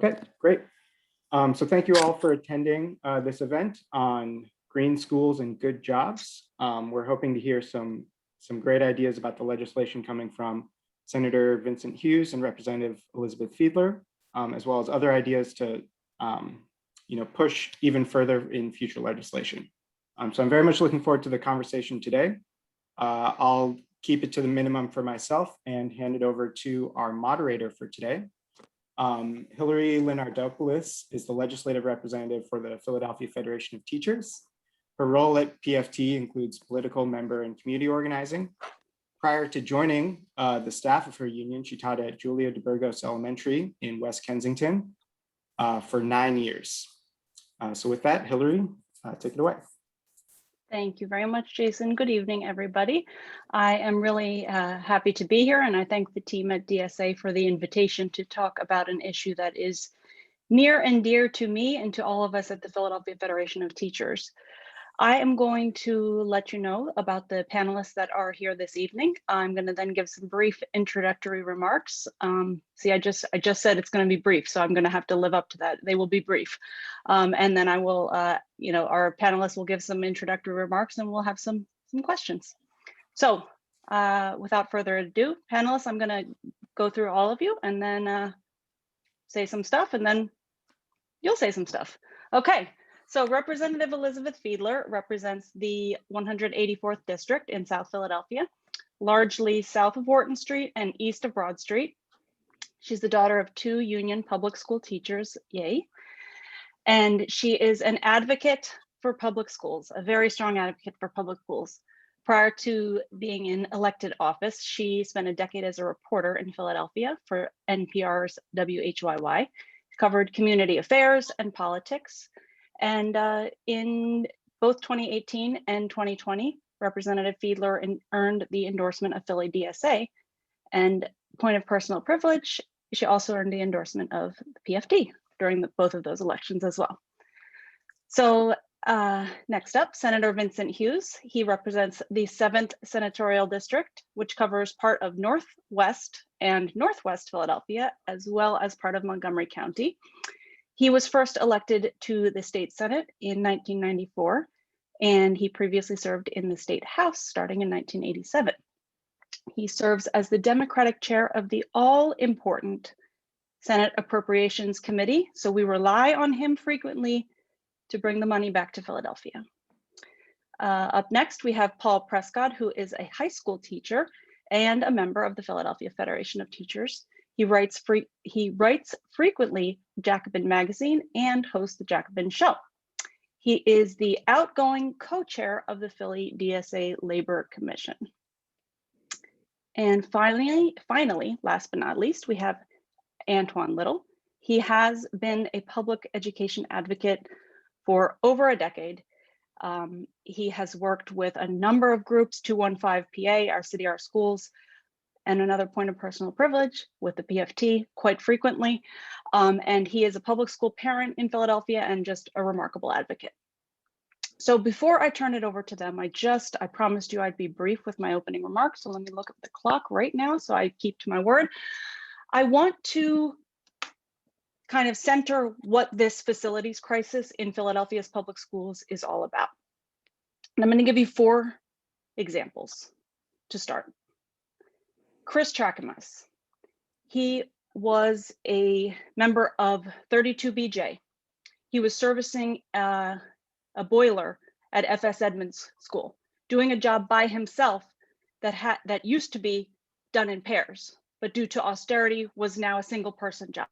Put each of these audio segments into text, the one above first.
Okay, great. So thank you all for attending this event on green schools and good jobs. We're hoping to hear some great ideas about the legislation coming from Senator Vincent Hughes and Representative Elizabeth Fiedler, as well as other ideas to push even further in future legislation. So I'm very much looking forward to the conversation today. I'll keep it to the minimum for myself and hand it over to our moderator for today. Hillary Linardopoulos is the legislative representative for the Philadelphia Federation of Teachers. Her role at PFT includes political, member, and community organizing. Prior to joining the staff of her union, she taught at Julia de Burgos Elementary in West Kensington for 9 years. So with that, Hillary, take it away. Thank you very much, Jason. Good evening, everybody. I am really happy to be here, and I thank the team at DSA for the invitation to talk about an issue that is near and dear to me and to all of us at the Philadelphia Federation of Teachers. I am going to let you know about the panelists that are here this evening. I'm going to then give some brief introductory remarks. See, I just said it's going to be brief, so I'm going to have to live up to that. They will be brief. And then I will, our panelists will give some introductory remarks and we'll have some questions. So without further ado, panelists, I'm going to go through all of you and then say some stuff, and then you'll say some stuff. Okay. So Representative Elizabeth Fiedler represents the 184th District in South Philadelphia, largely south of Wharton Street and east of Broad Street. She's the daughter of 2 union public school teachers, yay. And she is an advocate for public schools, a very strong advocate for public schools. Prior to being in elected office, she spent a decade as a reporter in Philadelphia for NPR's WHYY, covered community affairs and politics. And in both 2018 and 2020, Representative Fiedler earned the endorsement of Philly DSA. And point of personal privilege, she also earned the endorsement of the PFT during both of those elections as well. So next up, Senator Vincent Hughes. He represents the 7th Senatorial District, which covers part of Northwest and Northwest Philadelphia, as well as part of Montgomery County. He was first elected to the state Senate in 1994, and he previously served in the state House starting in 1987. He serves as the Democratic chair of the all-important Senate Appropriations Committee, so we rely on him frequently to bring the money back to Philadelphia. Up next, we have Paul Prescod, who is a high school teacher and a member of the Philadelphia Federation of Teachers. He writes frequently Jacobin Magazine and hosts the Jacobin Show. He is the outgoing co-chair of the Philly DSA Labor Commission. And finally, last but not least, we have Antione Little. He has been a public education advocate for over a decade. He has worked with a number of groups, 215 PA, Our City, Our Schools, and another point of personal privilege with the PFT quite frequently. And he is a public school parent in Philadelphia and just a remarkable advocate. So before I turn it over to them, I promised you I'd be brief with my opening remarks. So let me look at the clock right now so I keep to my word. I want to kind of center what this facilities crisis in Philadelphia's public schools is all about. And I'm going to give you 4 examples to start. Chris Trakamas. He was a member of 32BJ. He was servicing a boiler at FS Edmonds School, doing a job by himself that used to be done in pairs, but due to austerity was now a single person job.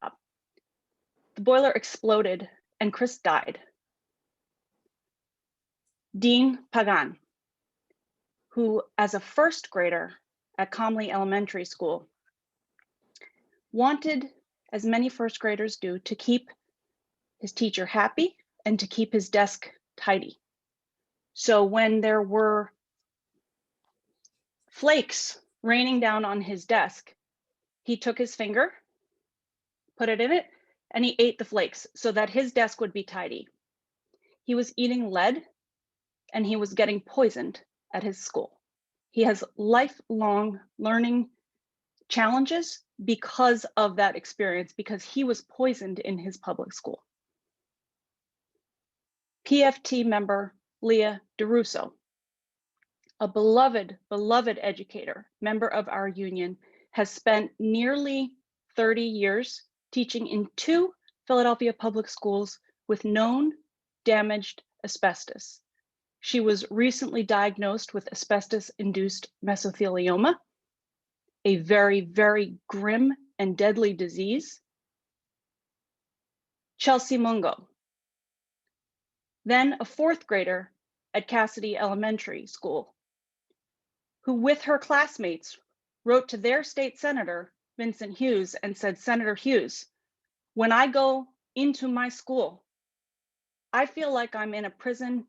The boiler exploded and Chris died. Dean Pagan, who as a first grader at Comley Elementary School, wanted, as many first graders do, to keep his teacher happy and to keep his desk tidy. So when there were flakes raining down on his desk, he took his finger, put it in it, and he ate the flakes so that his desk would be tidy. He was eating lead and he was getting poisoned at his school. He has lifelong learning challenges because of that experience, because he was poisoned in his public school. PFT member Leah DeRusso, a beloved educator, member of our union, has spent nearly 30 years teaching in 2 Philadelphia public schools with known damaged asbestos. She was recently diagnosed with asbestos-induced mesothelioma, a very, very grim and deadly disease. Chelsea Mungo, then a 4th grader at Cassidy Elementary School, who with her classmates wrote to their state senator, Vincent Hughes, and said, "Senator Hughes, when I go into my school, I feel like I'm in a prison,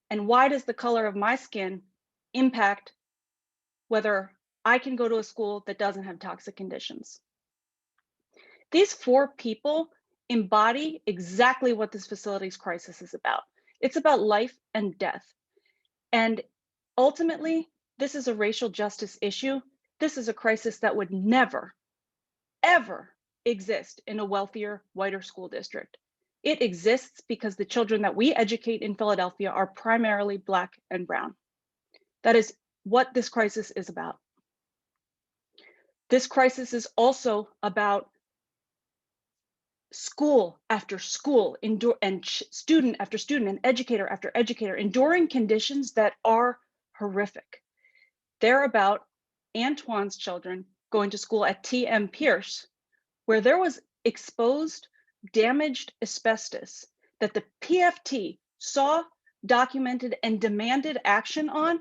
and why does the color of my skin impact whether I can go to a school that doesn't have toxic conditions?" These 4 people embody exactly what this facilities crisis is about. It's about life and death. And ultimately, this is a racial justice issue. This is a crisis that would never, ever exist in a wealthier, whiter school district. It exists because the children that we educate in Philadelphia are primarily Black and brown. That is what this crisis is about. This crisis is also about school after school, and student after student, and educator after educator, enduring conditions that are horrific. They're about Antoine's children going to school at TM Pierce, where there was exposed, damaged asbestos that the PFT saw, documented, and demanded action on.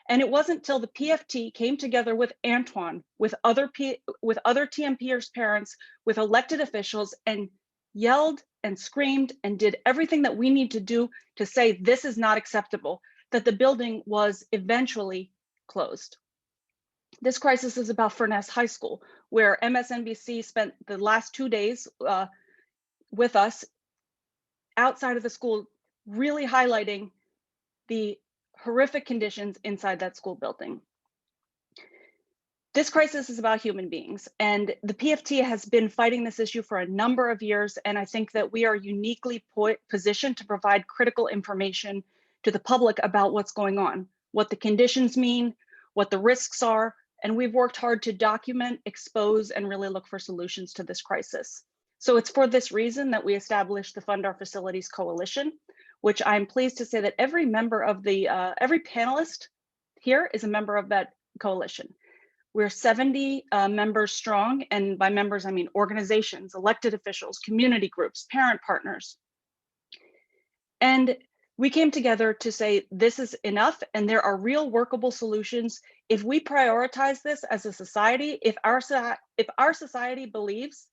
And it wasn't till the PFT came together with Antoine, with other TM Pierce parents, with elected officials, and yelled and screamed and did everything that we need to do to say this is not acceptable, that the building was eventually closed. This crisis is about Furness High School, where MSNBC spent the last 2 days with us outside of the school, really highlighting the horrific conditions inside that school building. This crisis is about human beings, and the PFT has been fighting this issue for a number of years, and I think that we are uniquely positioned to provide critical information to the public about what's going on, what the conditions mean, what the risks are, and we've worked hard to document, expose, and really look for solutions to this crisis. So it's for this reason that we established the Fund Our Facilities Coalition, which I'm pleased to say that every member of the, every panelist here is a member of that coalition. We're 70 members strong, and by members, I mean organizations, elected officials, community groups, parent partners. And we came together to say this is enough, and there are real workable solutions. If we prioritize this as a society, if our society believes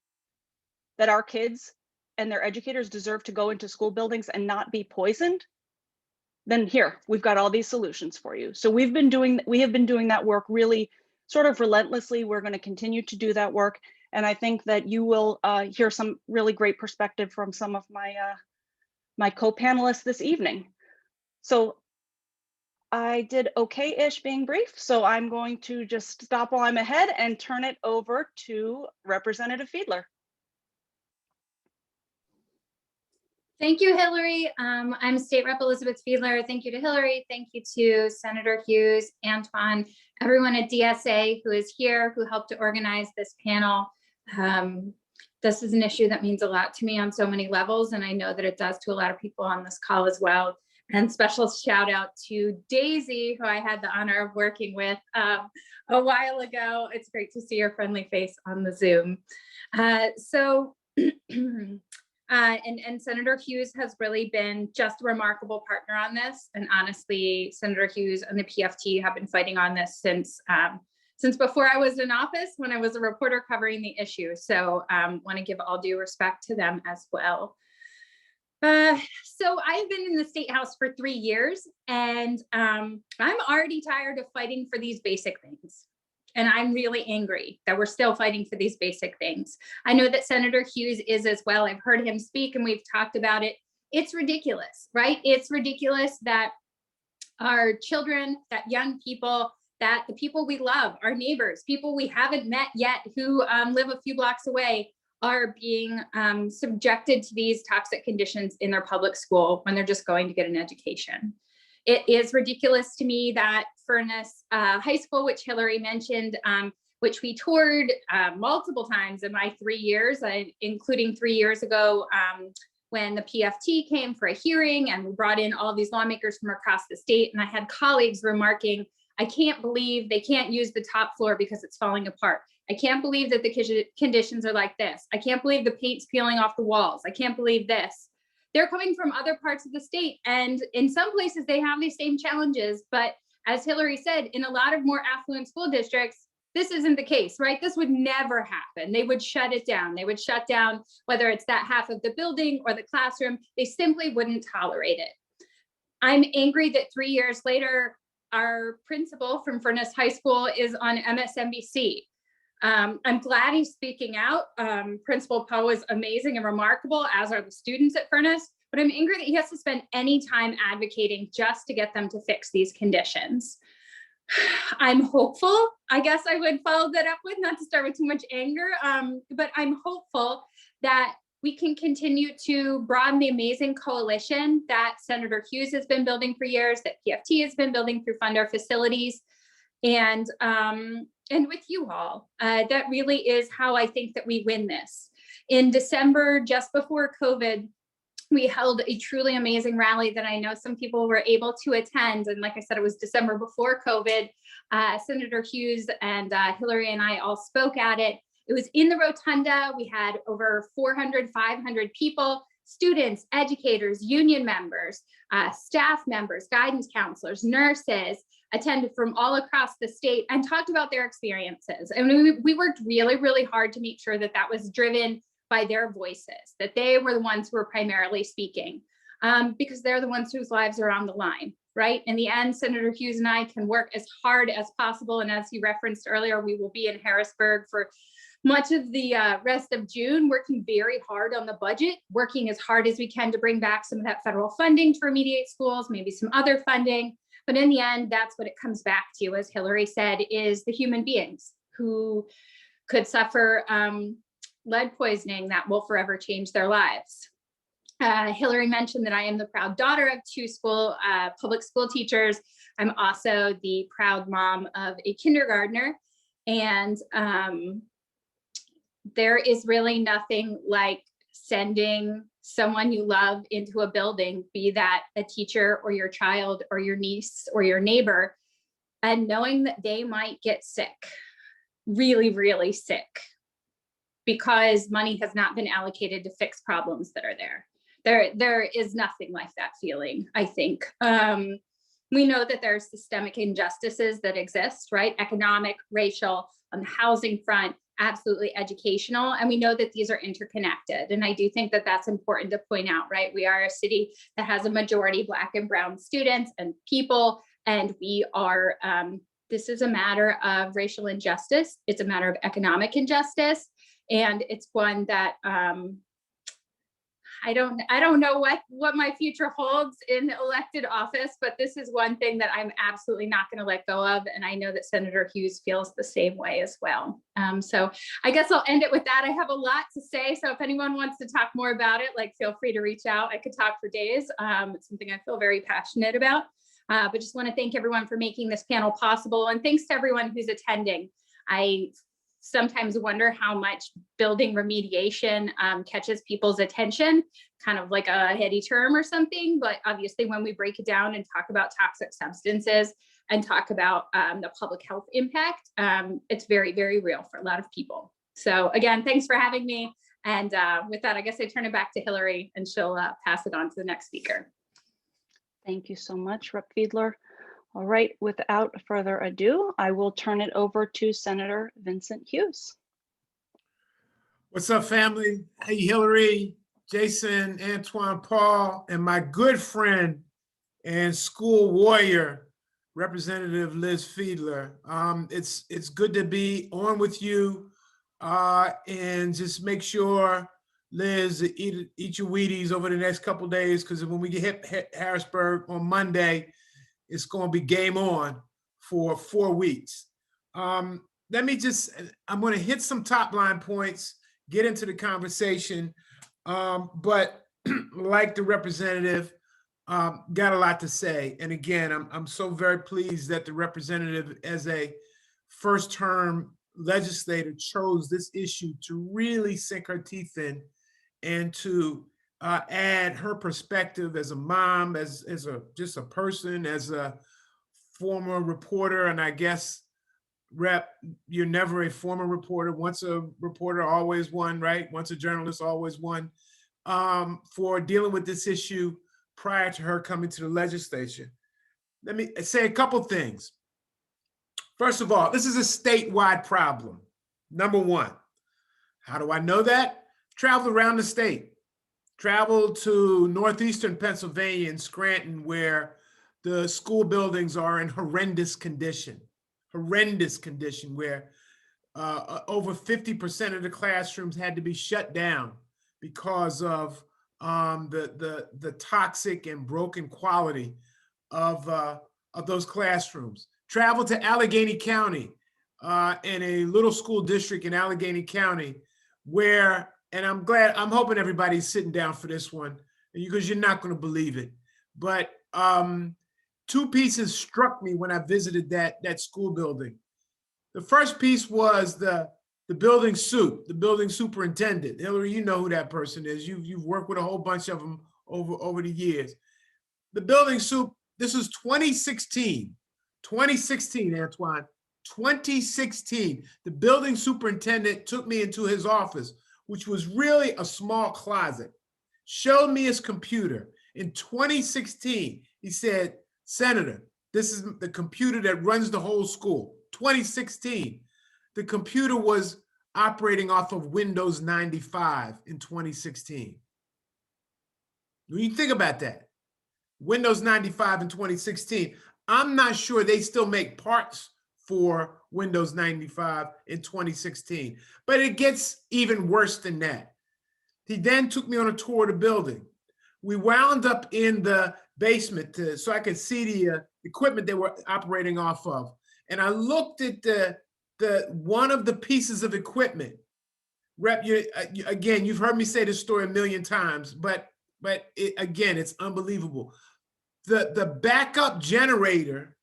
that our kids and their educators deserve to go into school buildings and not be poisoned, then here, we've got all these solutions for you. So we have been doing that work really sort of relentlessly. We're going to continue to do that work. And I think that you will hear some really great perspective from some of my co-panelists this evening. So I did okay-ish being brief, so I'm going to just stop while I'm ahead and turn it over to Representative Fiedler. Thank you, Hillary. I'm State Rep Elizabeth Fiedler. Thank you to Hillary. Thank you to Senator Hughes, Antoine, everyone at DSA who is here, who helped to organize this panel. This is an issue that means a lot to me on so many levels, and I know that it does to a lot of people on this call as well. And special shout out to Daisy, who I had the honor of working with a while ago. It's great to see your friendly face on the Zoom. And Senator Hughes has really been just a remarkable partner on this. And honestly, Senator Hughes and the PFT have been fighting on this since before I was in office, when I was a reporter covering the issue. So want to give all due respect to them as well. So I've been in the State House for 3 years, and I'm already tired of fighting for these basic things. And I'm really angry that we're still fighting for these basic things. I know that Senator Hughes is as well. I've heard him speak and we've talked about it. It's ridiculous, right? It's ridiculous that our children, that young people that the people we love, our neighbors, people we haven't met yet who live a few blocks away, are being subjected to these toxic conditions in their public school when they're just going to get an education. It is ridiculous to me that Furnace High School, which Hillary mentioned, which we toured multiple times in my 3 years, including 3 years ago when the PFT came for a hearing, and we brought in all these lawmakers from across the state. And I had colleagues remarking, I can't believe they can't use the top floor because it's falling apart. I can't believe that the conditions are like this. I can't believe the paint's peeling off the walls. I can't believe this. They're coming from other parts of the state, and in some places they have these same challenges. But as Hillary said, in a lot of more affluent school districts, this isn't the case, right? This would never happen. They would shut it down. They would shut down whether it's that half of the building or the classroom. They simply wouldn't tolerate it. I'm angry that 3 years later, our principal from Furnace High School is on MSNBC. I'm glad he's speaking out. Principal Poe is amazing and remarkable, as are the students at Furnace, but I'm angry that he has to spend any time advocating just to get them to fix these conditions. I'm hopeful, I guess I would follow that up with, not to start with too much anger, but I'm hopeful that we can continue to broaden the amazing coalition that Senator Hughes has been building for years, that PFT has been building through Fund Our Facilities, and with you all. That really is how I think that we win this. In December, just before COVID, we held a truly amazing rally that I know some people were able to attend. And like I said, it was December before COVID. Senator Hughes and Hillary and I all spoke at it. It was in the rotunda. We had over 400, 500 people, students, educators, union members, staff members, guidance counselors, nurses, attended from all across the state and talked about their experiences. And we worked really, really hard to make sure that that was driven by their voices, that they were the ones who were primarily speaking, because they're the ones whose lives are on the line, right? In the end, Senator Hughes and I can work as hard as possible. And as he referenced earlier, we will be in Harrisburg for much of the rest of June, working very hard on the budget, working as hard as we can to bring back some of that federal funding to remediate schools, maybe some other funding. But in the end, that's what it comes back to, as Hillary said, is the human beings who could suffer lead poisoning that will forever change their lives. Hillary mentioned that I am the proud daughter of two public school teachers. I'm also the proud mom of a kindergartner. And there is really nothing like sending someone you love into a building, be that a teacher or your child or your niece or your neighbor, and knowing that they might get sick, really, really sick, because money has not been allocated to fix problems that are there. There is nothing like that feeling, I think. We know that there are systemic injustices that exist, right? Economic, racial, on the housing front, absolutely educational. And we know that these are interconnected. And I do think that that's important to point out, right? We are a city that has a majority Black and brown students and people, and we are, this is a matter of racial injustice. It's a matter of economic injustice. And it's one that I don't know what my future holds in elected office, but this is one thing that I'm absolutely not going to let go of. And I know that Senator Hughes feels the same way as well. So I guess I'll end it with that. I have a lot to say. So if anyone wants to talk more about it, like, feel free to reach out. I could talk for days. It's something I feel very passionate about, but just want to thank everyone for making this panel possible. And thanks to everyone who's attending. I sometimes wonder how much building remediation catches people's attention, kind of like a heady term or something. But obviously, when we break it down and talk about toxic substances and talk about the public health impact, it's very, very real for a lot of people. So again, thanks for having me. And with that, I guess I turn it back to Hillary and she'll pass it on to the next speaker. Thank you so much, Rep. Fiedler. All right, without further ado, I will turn it over to Senator Vincent Hughes. What's up, family? Hey, Hillary, Jason, Antoine, Paul, and my good friend and school warrior, Representative Liz Fiedler. It's good to be on with you, and just make sure, Liz, eat your Wheaties over the next couple of days, because when we hit Harrisburg on Monday, it's going to be game on for 4 weeks. I'm going to hit some top line points, get into the conversation, but like the representative, got a lot to say. And again, I'm so very pleased that the representative, as a first term legislator, chose this issue to really sink her teeth in and to add her perspective as a mom, as just a person, as a former reporter. And I guess, Rep, you're never a former reporter. Once a reporter, always one, right? Once a journalist, always one. For dealing with this issue prior to her coming to the legislature. Let me say a couple things. First of all, this is a statewide problem. Number one, how do I know that? Travel around the state. Travel to northeastern Pennsylvania and Scranton, where the school buildings are in horrendous condition, where over 50% of the classrooms had to be shut down because of the toxic and broken quality of those classrooms. Travel to Allegheny County, in a little school district in Allegheny County, where, and I'm hoping everybody's sitting down for this one, because you're not going to believe it, but 2 pieces struck me when I visited that school building. The first piece was the building the building superintendent. Hillary, you know who that person is. You've worked with a whole bunch of them over the years. The building soup, this is 2016, Antoine, 2016. The building superintendent took me into his office, which was really a small closet, showed me his computer. In 2016, he said, "Senator, this is the computer that runs the whole school." 2016. The computer was operating off of Windows 95 in 2016. When you think about that, Windows 95 in 2016, I'm not sure they still make parts for Windows 95 in 2016, but it gets even worse than that. He then took me on a tour of the building. We wound up in the basement so I could see the equipment they were operating off of. And I looked at the one of the pieces of equipment. Rep, again, you've heard me say this story a million times, but again, it's unbelievable. The backup generator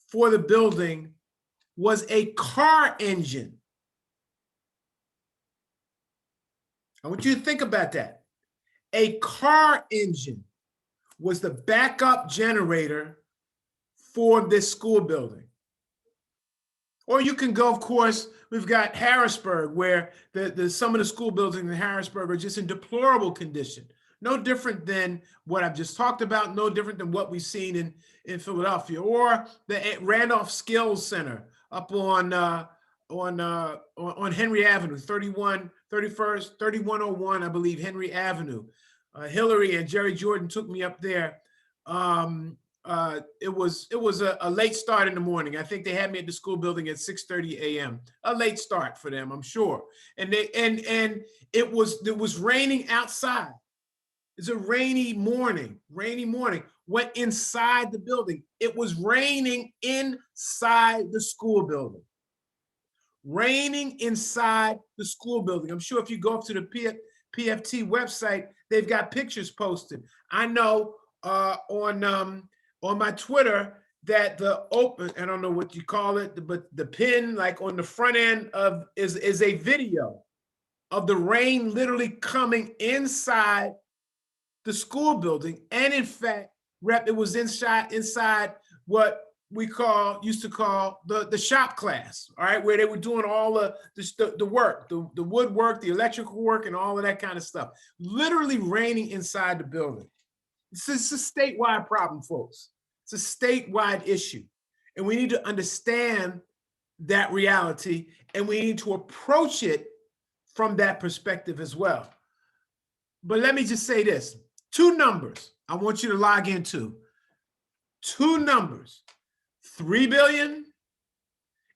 for the building was a car engine. I want you to think about that. A car engine was the backup generator for this school building. Or you can go, of course, we've got Harrisburg, where some of the school buildings in Harrisburg are just in deplorable condition. No different than what I've just talked about, no different than what we've seen in Philadelphia. Or the Randolph Skills Center up on Henry Avenue, 3101, I believe, Henry Avenue. Hillary and Jerry Jordan took me up there. It was a late start in the morning. I think they had me at the school building at 6:30 a.m. A late start for them, I'm sure. And it was raining outside. It's a rainy morning. Went inside the building. It was raining inside the school building. Raining inside the school building. I'm sure if you go up to the PFT website, they've got pictures posted. I know on my Twitter that I don't know what you call it, but the pin, like on the front end of is a video of the rain literally coming inside the school building. And in fact, Rep, it was inside what we used to call the shop class, all right, where they were doing all the work, the woodwork, the electrical work, and all of that kind of stuff. Literally raining inside the building. It's a statewide problem, folks. It's a statewide issue. And we need to understand that reality, and we need to approach it from that perspective as well. But let me just say this. 2 numbers I want you to log into. 2 numbers. $3 billion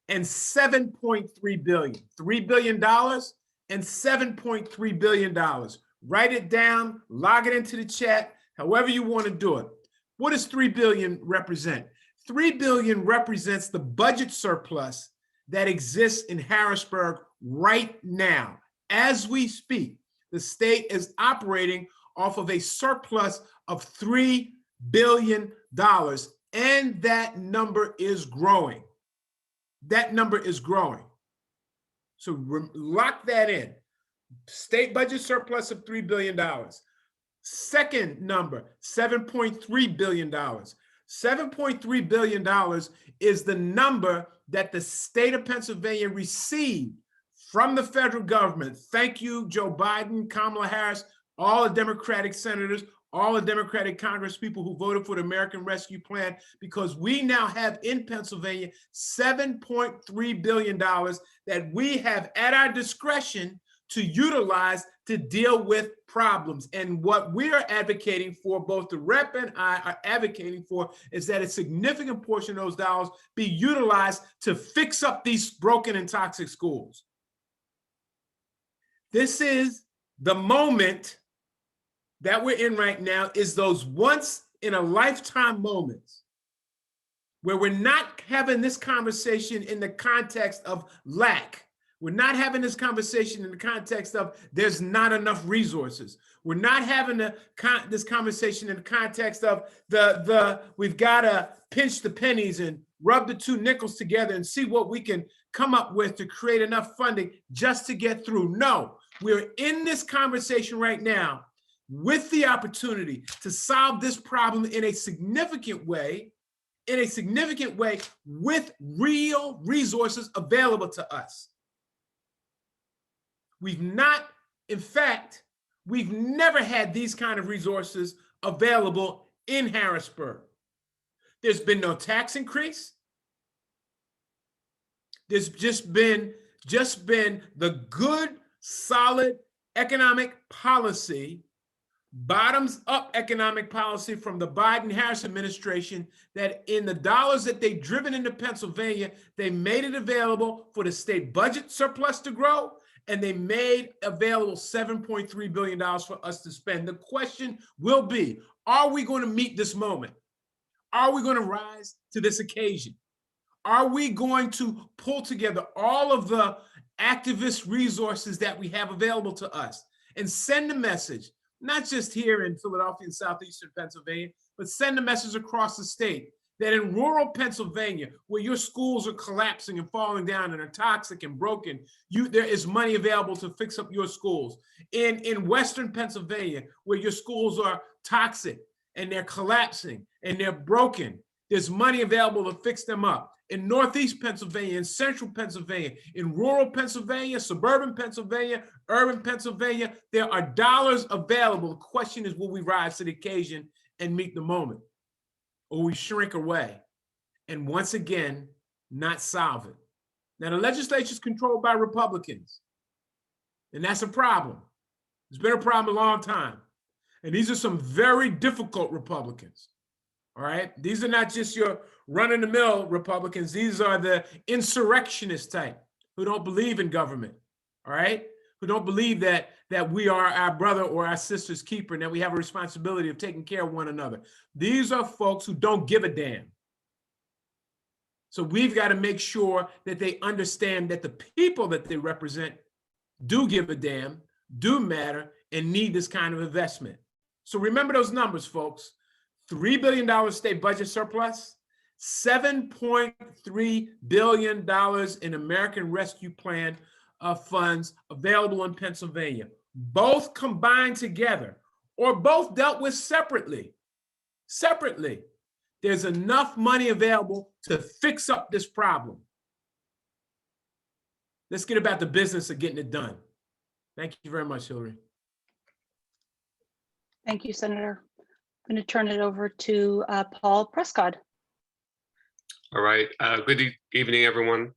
and $7.3 billion. $3 billion and $7.3 billion. Write it down, log it into the chat, however you want to do it. What does $3 billion represent? $3 billion represents the budget surplus that exists in Harrisburg right now. As we speak, the state is operating off of a surplus of $3 billion, and that number is growing. That number is growing. So lock that in. State budget surplus of $3 billion. Second number, $7.3 billion. $7.3 billion is the number that the state of Pennsylvania received from the federal government. Thank you, Joe Biden, Kamala Harris, all the Democratic senators, all the Democratic Congress people who voted for the American Rescue Plan, because we now have in Pennsylvania $7.3 billion that we have at our discretion to utilize to deal with problems. And what we are advocating for, both the rep and I are advocating for, is that a significant portion of those dollars be utilized to fix up these broken and toxic schools. This is the moment that we're in right now, is those once in a lifetime moments where we're not having this conversation in the context of lack. We're not having this conversation in the context of there's not enough resources. We're not having this conversation in the context of we've got to pinch the pennies and rub the two nickels together and see what we can come up with to create enough funding just to get through. No, we're in this conversation right now with the opportunity to solve this problem in a significant way, with real resources available to us. We've not, in fact, we've never had these kind of resources available in Harrisburg. There's been no tax increase. There's just been the good, solid economic policy, bottoms up economic policy from the Biden-Harris administration, that in the dollars that they've driven into Pennsylvania, they made it available for the state budget surplus to grow, and they made available $7.3 billion for us to spend. The question will be, are we going to meet this moment? Are we going to rise to this occasion? Are we going to pull together all of the activist resources that we have available to us and send a message, not just here in Philadelphia and southeastern Pennsylvania, but send a message across the state that in rural Pennsylvania, where your schools are collapsing and falling down and are toxic and broken, there is money available to fix up your schools. In western Pennsylvania, where your schools are toxic and they're collapsing and they're broken, there's money available to fix them up. In northeast Pennsylvania, in central Pennsylvania, in rural Pennsylvania, suburban Pennsylvania, urban Pennsylvania, there are dollars available. The question is, will we rise to the occasion and meet the moment? Or we shrink away and once again, not solve it. Now, the legislature is controlled by Republicans, and that's a problem. It's been a problem a long time. And these are some very difficult Republicans. All right. These are not just your run-of-the-mill Republicans. These are the insurrectionist type who don't believe in government. All right. Who don't believe that we are our brother or our sister's keeper and that we have a responsibility of taking care of one another. These are folks who don't give a damn. So we've got to make sure that they understand that the people that they represent do give a damn, do matter, and need this kind of investment. So remember those numbers, folks. $3 billion state budget surplus, $7.3 billion in American Rescue Plan funds available in Pennsylvania, both combined together or both dealt with separately. There's enough money available to fix up this problem. Let's get about the business of getting it done. Thank you very much, Hillary. Thank you, Senator. I'm going to turn it over to Paul Prescod. All right. Good evening, everyone.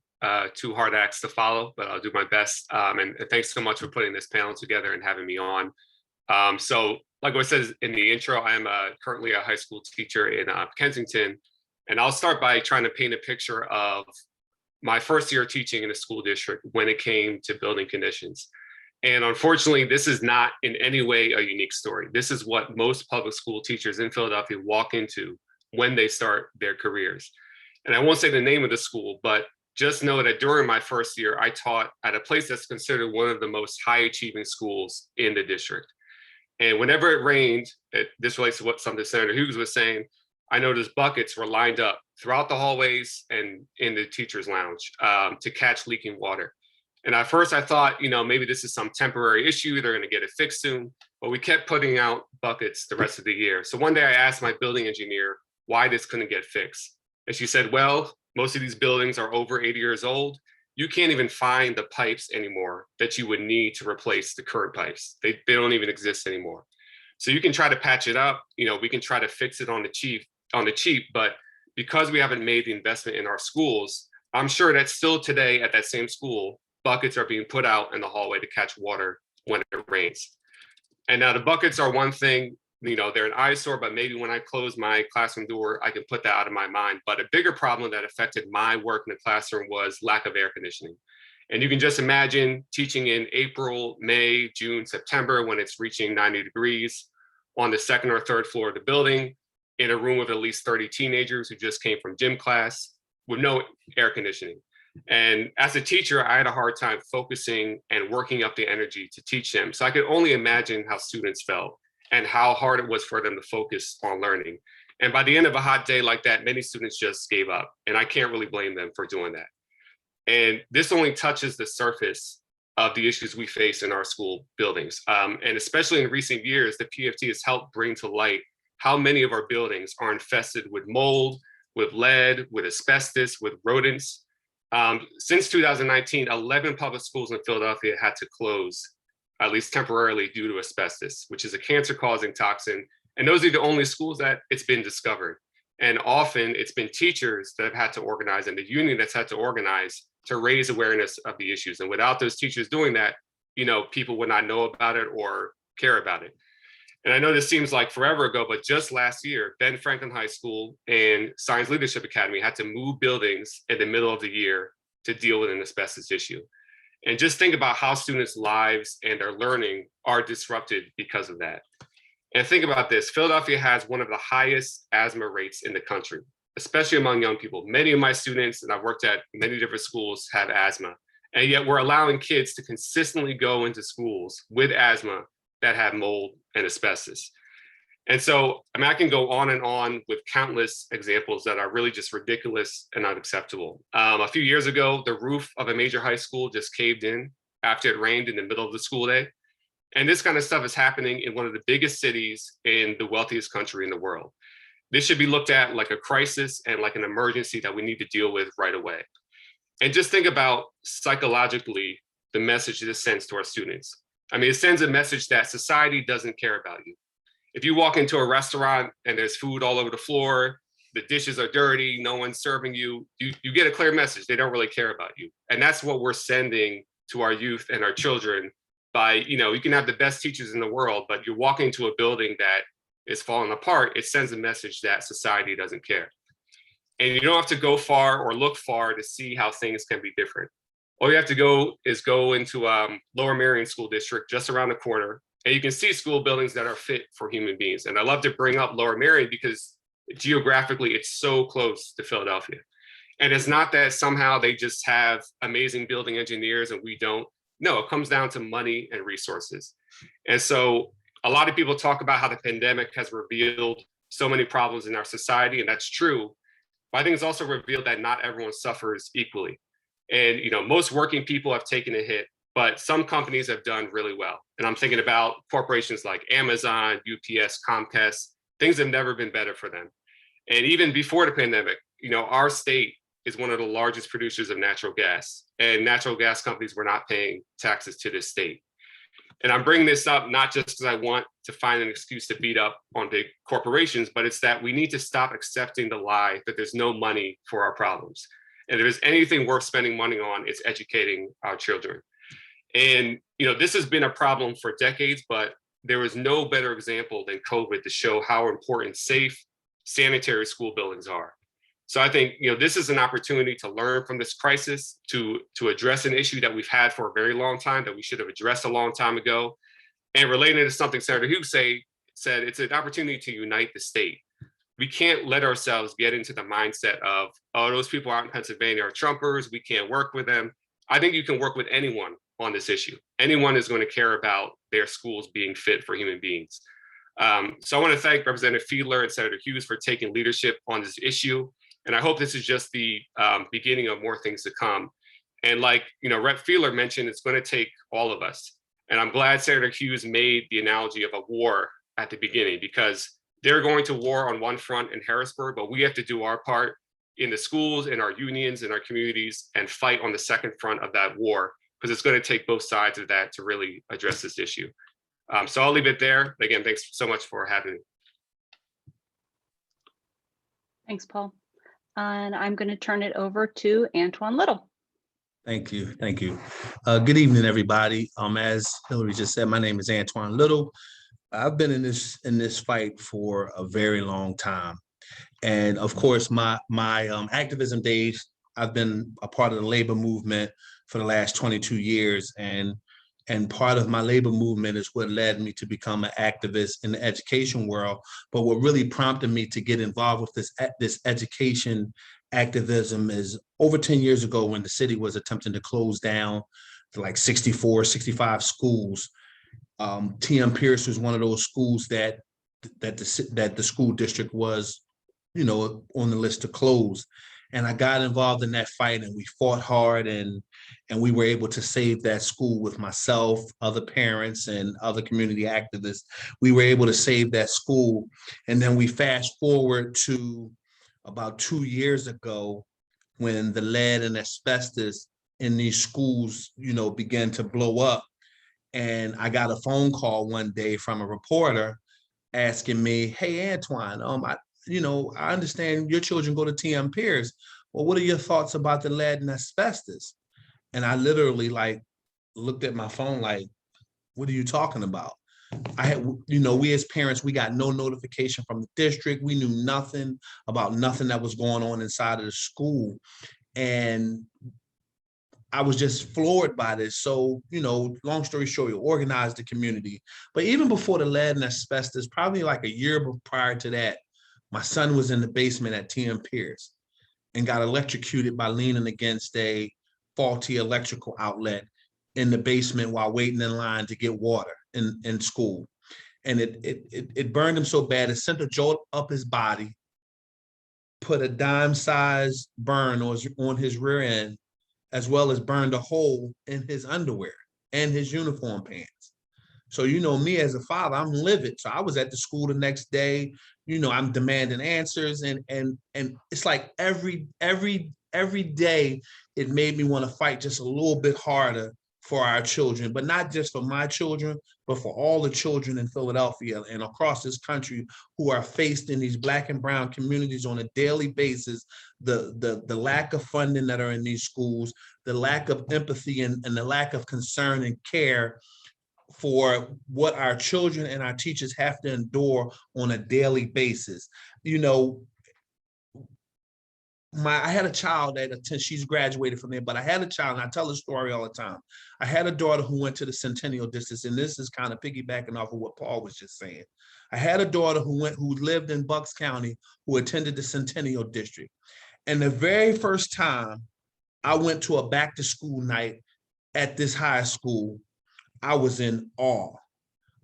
2 hard acts to follow, but I'll do my best. And thanks so much for putting this panel together and having me on. So like I said in the intro, I am currently a high school teacher in Kensington. And I'll start by trying to paint a picture of my first year teaching in a school district when it came to building conditions. And unfortunately, this is not in any way a unique story. This is what most public school teachers in Philadelphia walk into when they start their careers. And I won't say the name of the school, but just know that during my first year, I taught at a place that's considered one of the most high achieving schools in the district. And whenever it rained, this relates to what something Senator Hughes was saying, I noticed buckets were lined up throughout the hallways and in the teacher's lounge to catch leaking water. And at first I thought, maybe this is some temporary issue, they're gonna get it fixed soon, but we kept putting out buckets the rest of the year. So one day I asked my building engineer why this couldn't get fixed. And she said, well, most of these buildings are over 80 years old. You can't even find the pipes anymore that you would need to replace the current pipes. They don't even exist anymore. So you can try to patch it up, we can try to fix it on the cheap, but because we haven't made the investment in our schools, I'm sure that still today at that same school, buckets are being put out in the hallway to catch water when it rains. And now the buckets are one thing, they're an eyesore, but maybe when I close my classroom door, I can put that out of my mind. But a bigger problem that affected my work in the classroom was lack of air conditioning. And you can just imagine teaching in April, May, June, September, when it's reaching 90 degrees on the second or third floor of the building, in a room with at least 30 teenagers who just came from gym class with no air conditioning. And as a teacher, I had a hard time focusing and working up the energy to teach them. So I could only imagine how students felt and how hard it was for them to focus on learning. And by the end of a hot day like that, many students just gave up. And I can't really blame them for doing that. And this only touches the surface of the issues we face in our school buildings. And especially in recent years, the PFT has helped bring to light how many of our buildings are infested with mold, with lead, with asbestos, with rodents. Since 2019, 11 public schools in Philadelphia had to close, at least temporarily, due to asbestos, which is a cancer-causing toxin. And those are the only schools that it's been discovered. And often it's been teachers that have had to organize and the union that's had to organize to raise awareness of the issues. And without those teachers doing that, people would not know about it or care about it. And I know this seems like forever ago, but just last year, Ben Franklin High School and Science Leadership Academy had to move buildings in the middle of the year to deal with an asbestos issue. And just think about how students' lives and their learning are disrupted because of that. And think about this, Philadelphia has one of the highest asthma rates in the country, especially among young people. Many of my students, and I've worked at many different schools, have asthma. And yet we're allowing kids to consistently go into schools with asthma that have mold and asbestos. And so, I can go on and on with countless examples that are really just ridiculous and unacceptable. A few years ago, the roof of a major high school just caved in after it rained in the middle of the school day. And this kind of stuff is happening in one of the biggest cities in the wealthiest country in the world. This should be looked at like a crisis and like an emergency that we need to deal with right away. And just think about psychologically the message this sends to our students. It sends a message that society doesn't care about you. If you walk into a restaurant and there's food all over the floor, the dishes are dirty, no one's serving you, you get a clear message. They don't really care about you. And that's what we're sending to our youth and our children by, you can have the best teachers in the world, but you're walking into a building that is falling apart, it sends a message that society doesn't care. And you don't have to go far or look far to see how things can be different. All you have to go into Lower Merion School District, just around the corner, and you can see school buildings that are fit for human beings. And I love to bring up Lower Merion because geographically it's so close to Philadelphia. And it's not that somehow they just have amazing building engineers and we don't. No, it comes down to money and resources. And so a lot of people talk about how the pandemic has revealed so many problems in our society, and that's true. But I think it's also revealed that not everyone suffers equally. And most working people have taken a hit, but some companies have done really well. And I'm thinking about corporations like Amazon, UPS, Comcast. Things have never been better for them. And even before the pandemic, our state is one of the largest producers of natural gas, and natural gas companies were not paying taxes to this state. And I'm bringing this up not just because I want to find an excuse to beat up on big corporations, but it's that we need to stop accepting the lie that there's no money for our problems. And if there's anything worth spending money on, it's educating our children. And this has been a problem for decades, but there is no better example than COVID to show how important safe, sanitary school buildings are. So I think this is an opportunity to learn from this crisis, to address an issue that we've had for a very long time that we should have addressed a long time ago. And related to something Senator Hughes said, it's an opportunity to unite the state. we can't let ourselves get into the mindset of, oh, those people out in Pennsylvania are Trumpers, we can't work with them. I think you can work with anyone on this issue. Anyone is going to care about their schools being fit for human beings. So I want to thank Representative Fiedler and Senator Hughes for taking leadership on this issue. And I hope this is just the beginning of more things to come. And like, Rep. Fiedler mentioned, it's going to take all of us. And I'm glad Senator Hughes made the analogy of a war at the beginning, because they're going to war on one front in Harrisburg, but we have to do our part in the schools, in our unions, in our communities, and fight on the second front of that war, because it's going to take both sides of that to really address this issue. So I'll leave it there. Again, thanks so much for having me. Thanks, Paul. And I'm going to turn it over to Antione Little. Thank you. Thank you. Good evening, everybody. As Hillary just said, my name is Antione Little. I've been in this fight for a very long time. And of course, my activism days, I've been a part of the labor movement for the last 22 years. And part of my labor movement is what led me to become an activist in the education world. But what really prompted me to get involved with this education activism is over 10 years ago, when the city was attempting to close down like 64, 65 schools. TM Pierce was one of those schools that the school district was, on the list to close. And I got involved in that fight, and we fought hard, and we were able to save that school with myself, other parents, and other community activists. We were able to save that school. And then we fast forward to about 2 years ago, when the lead and asbestos in these schools, began to blow up. And I got a phone call one day from a reporter asking me, "Hey, Antione, I understand your children go to TM Pierce. Well, what are your thoughts about the lead and asbestos?" And I literally looked at my phone like, "What are you talking about?" We as parents, we got no notification from the district. We knew nothing about nothing that was going on inside of the school. And I was just floored by this. So, long story short, we organized the community. But even before the lead and asbestos, probably like a year prior to that, my son was in the basement at TM Pierce and got electrocuted by leaning against a faulty electrical outlet in the basement while waiting in line to get water in school. And it burned him so bad, it sent a jolt up his body, put a dime-sized burn on his rear end, as well as burned a hole in his underwear and his uniform pants. So, me as a father, I'm livid. So I was at the school the next day, I'm demanding answers. And it's like every day it made me want to fight just a little bit harder for our children, but not just for my children, but for all the children in Philadelphia and across this country who are faced in these Black and brown communities on a daily basis, the lack of funding that are in these schools, the lack of empathy and the lack of concern and care for what our children and our teachers have to endure on a daily basis. I had a child she's graduated from there, but I had a child, and I tell the story all the time. I had a daughter who went to the Centennial District, and this is kind of piggybacking off of what Paul was just saying. I had a daughter who lived in Bucks County, who attended the Centennial District. And the very first time I went to a back to school night at this high school, I was in awe.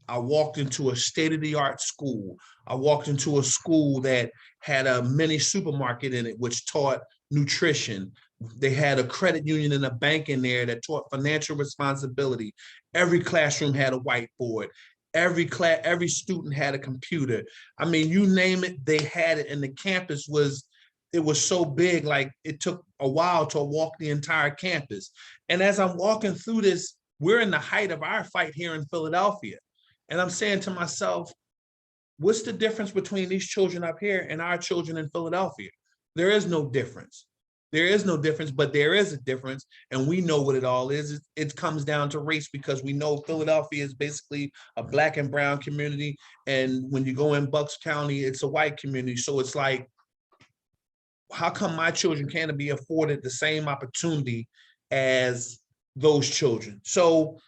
I walked into a state-of-the-art school. I walked into a school that had a mini supermarket in it, which taught nutrition. They had a credit union and a bank in there that taught financial responsibility. Every classroom had a whiteboard. Every student had a computer. I mean, you name it, they had it. And the campus was so big, like it took a while to walk the entire campus. And as I'm walking through this, we're in the height of our fight here in Philadelphia. And I'm saying to myself, what's the difference between these children up here and our children in Philadelphia? There is no difference. There is no difference, but there is a difference. And we know what it all is. It comes down to race, because we know Philadelphia is basically a Black and brown community. And when you go in Bucks County, it's a white community. So it's like, how come my children can't be afforded the same opportunity as those children? So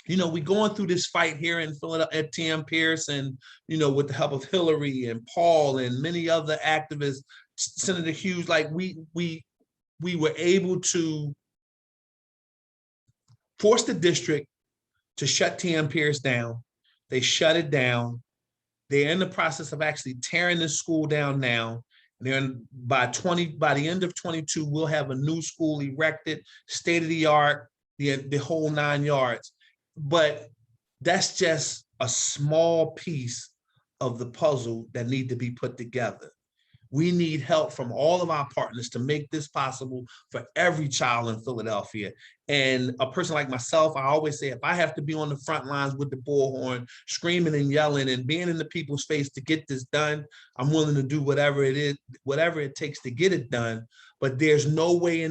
You know, we going through this fight here in Philadelphia at TM Pierce, and, you know, with the help of Hillary and Paul and many other activists, Senator Hughes, like we were able to force the district to shut TM Pierce down. They shut it down. They're in the process of actually tearing this school down now. By the end of 22, we'll have a new school erected, state of the art, the whole 9 yards. But that's just a small piece of the puzzle that need to be put together. We need help from all of our partners to make this possible for every child in Philadelphia. And a person like myself, I always say, if I have to be on the front lines with the bullhorn, screaming and yelling and being in the people's face to get this done, I'm willing to do whatever it is, whatever it takes to get it done. But there's no way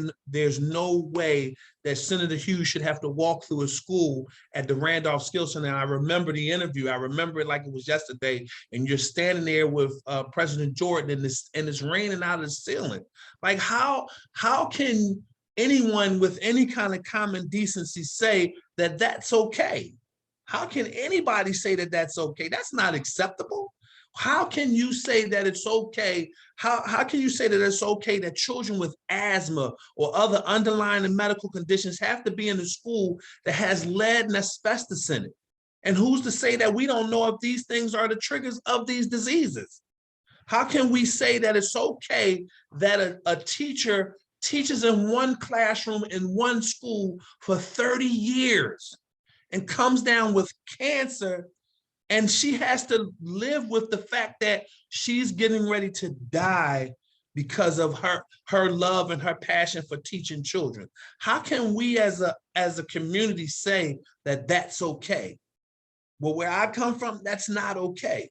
that Senator Hughes should have to walk through a school at the Randolph Skills Center. And I remember the interview. I remember it like it was yesterday. And you're standing there with President Jordan, and it's raining out of the ceiling. Like, how can anyone with any kind of common decency say that that's okay? How can anybody say that that's okay? That's not acceptable. How can you say that it's okay? How can you say that it's okay that children with asthma or other underlying medical conditions have to be in a school that has lead and asbestos in it? And who's to say that we don't know if these things are the triggers of these diseases? How can we say that it's okay that a teacher teaches in one classroom in one school for 30 years and comes down with cancer, and she has to live with the fact that she's getting ready to die because of her love and her passion for teaching children? How can we as a community say that that's okay? Well, where I come from, that's not okay.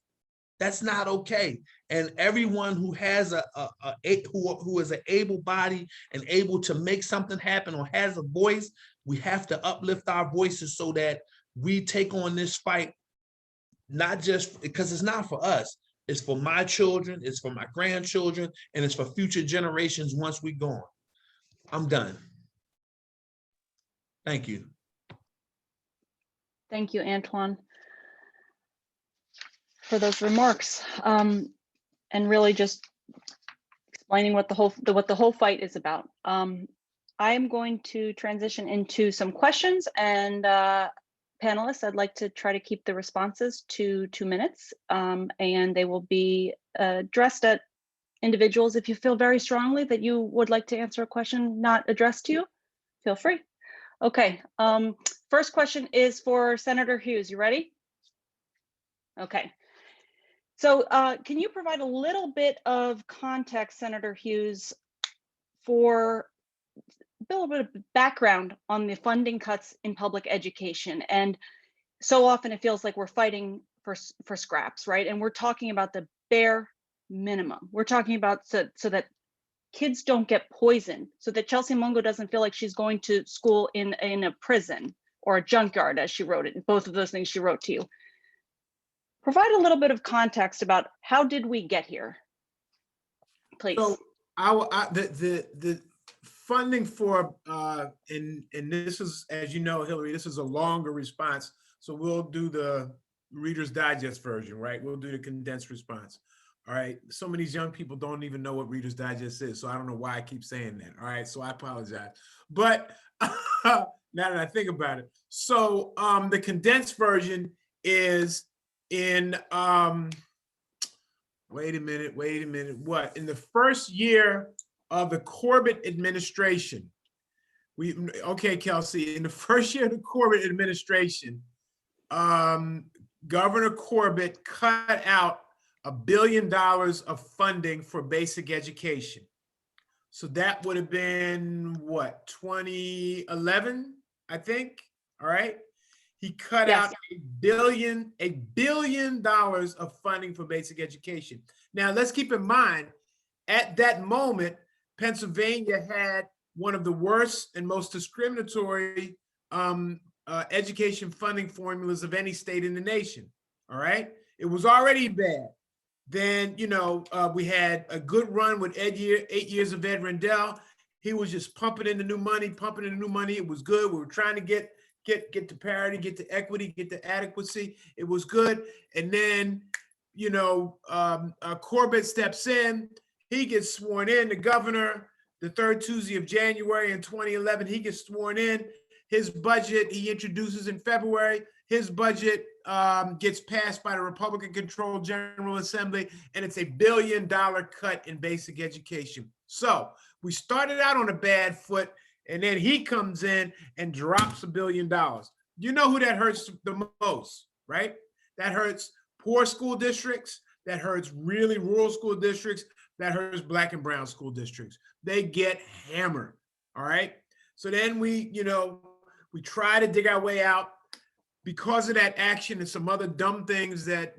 That's not okay. And everyone who has who is an able body and able to make something happen or has a voice, we have to uplift our voices so that we take on this fight, not just because it's not for us, it's for my children, it's for my grandchildren, and it's for future generations once we're gone. I'm done. Thank you. Thank you, Antoine, for those remarks, and really just explaining what the whole fight is about. I am going to transition into some questions, and panelists, I'd like to try to keep the responses to 2 minutes, and they will be addressed at individuals. If you feel very strongly that you would like to answer a question not addressed to you, feel free. Okay, first question is for Senator Hughes. You ready? Okay. So can you provide a little bit of context, Senator Hughes, for a little bit of background on the funding cuts in public education? And so often it feels like we're fighting for scraps, right? And we're talking about the bare minimum. We're talking about so that kids don't get poisoned, so that Chelsea Mungo doesn't feel like she's going to school in a prison or a junkyard, as she wrote it, both of those things she wrote to you. Provide a little bit of context about how did we get here, please. So the funding for and this is, as you know, Hillary, this is a longer response. So we'll do the Reader's Digest version, right? We'll do the condensed response. All right. Some of these young people don't even know what Reader's Digest is, so I don't know why I keep saying that. All right. So I apologize. But now that I think about it, so the condensed version is in wait a minute, what? In the first year of the Corbett administration, okay, Kelsey, in the first year of the Corbett administration, Governor Corbett cut out $1 billion of funding for basic education. So that would have been what, 2011, I think. All right. He cut out $1 billion of funding for basic education. Now let's keep in mind, at that moment, Pennsylvania had one of the worst and most discriminatory education funding formulas of any state in the nation. All right. It was already bad. Then, you know, we had a good run with 8 years of Ed Rendell. He was just pumping in the new money. It was good. We were trying to get get to parity, get to equity, get to adequacy. It was good. And then, you know, Corbett steps in. He gets sworn in, the governor, the third Tuesday of January in 2011. He gets sworn in. His budget he introduces in February. His budget gets passed by the Republican-controlled General Assembly, and it's $1 billion cut in basic education. So we started out on a bad foot, and then he comes in and drops $1 billion. You know who that hurts the most, right? That hurts poor school districts. That hurts really rural school districts. That hurts Black and brown school districts. They get hammered, all right? So then we try to dig our way out. Because of that action and some other dumb things that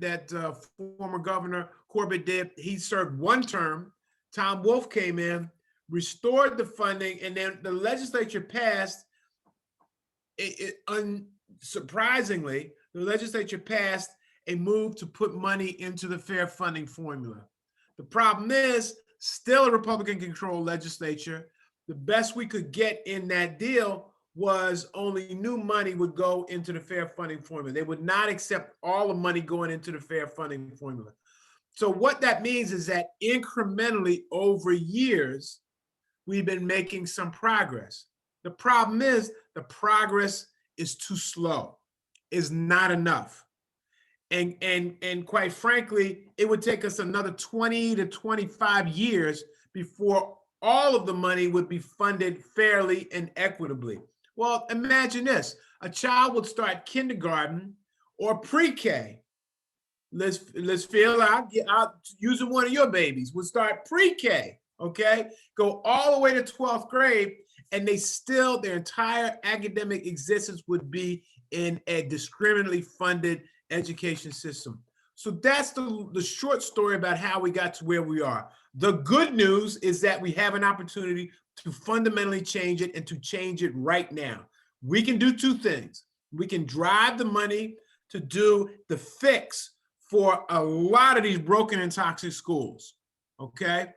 former Governor Corbett did, he served one term. Tom Wolf came in, restored the funding, and then the legislature passed, unsurprisingly, the legislature passed a move to put money into the fair funding formula. The problem is, still a Republican-controlled legislature. The best we could get in that deal was only new money would go into the fair funding formula. They would not accept all the money going into the fair funding formula. So what that means is that incrementally over years, we've been making some progress. The problem is the progress is too slow, is not enough. And quite frankly, it would take us another 20 to 25 years before all of the money would be funded fairly and equitably. Well, imagine this. A child would start kindergarten or pre-K. Let's feel out using one of your babies, would start pre-K, okay? Go all the way to 12th grade, and their entire academic existence would be in a discriminately funded education system. So that's the short story about how we got to where we are. The good news is that we have an opportunity to fundamentally change it and to change it right now. We can do two things. We can drive the money to do the fix for a lot of these broken and toxic schools, okay?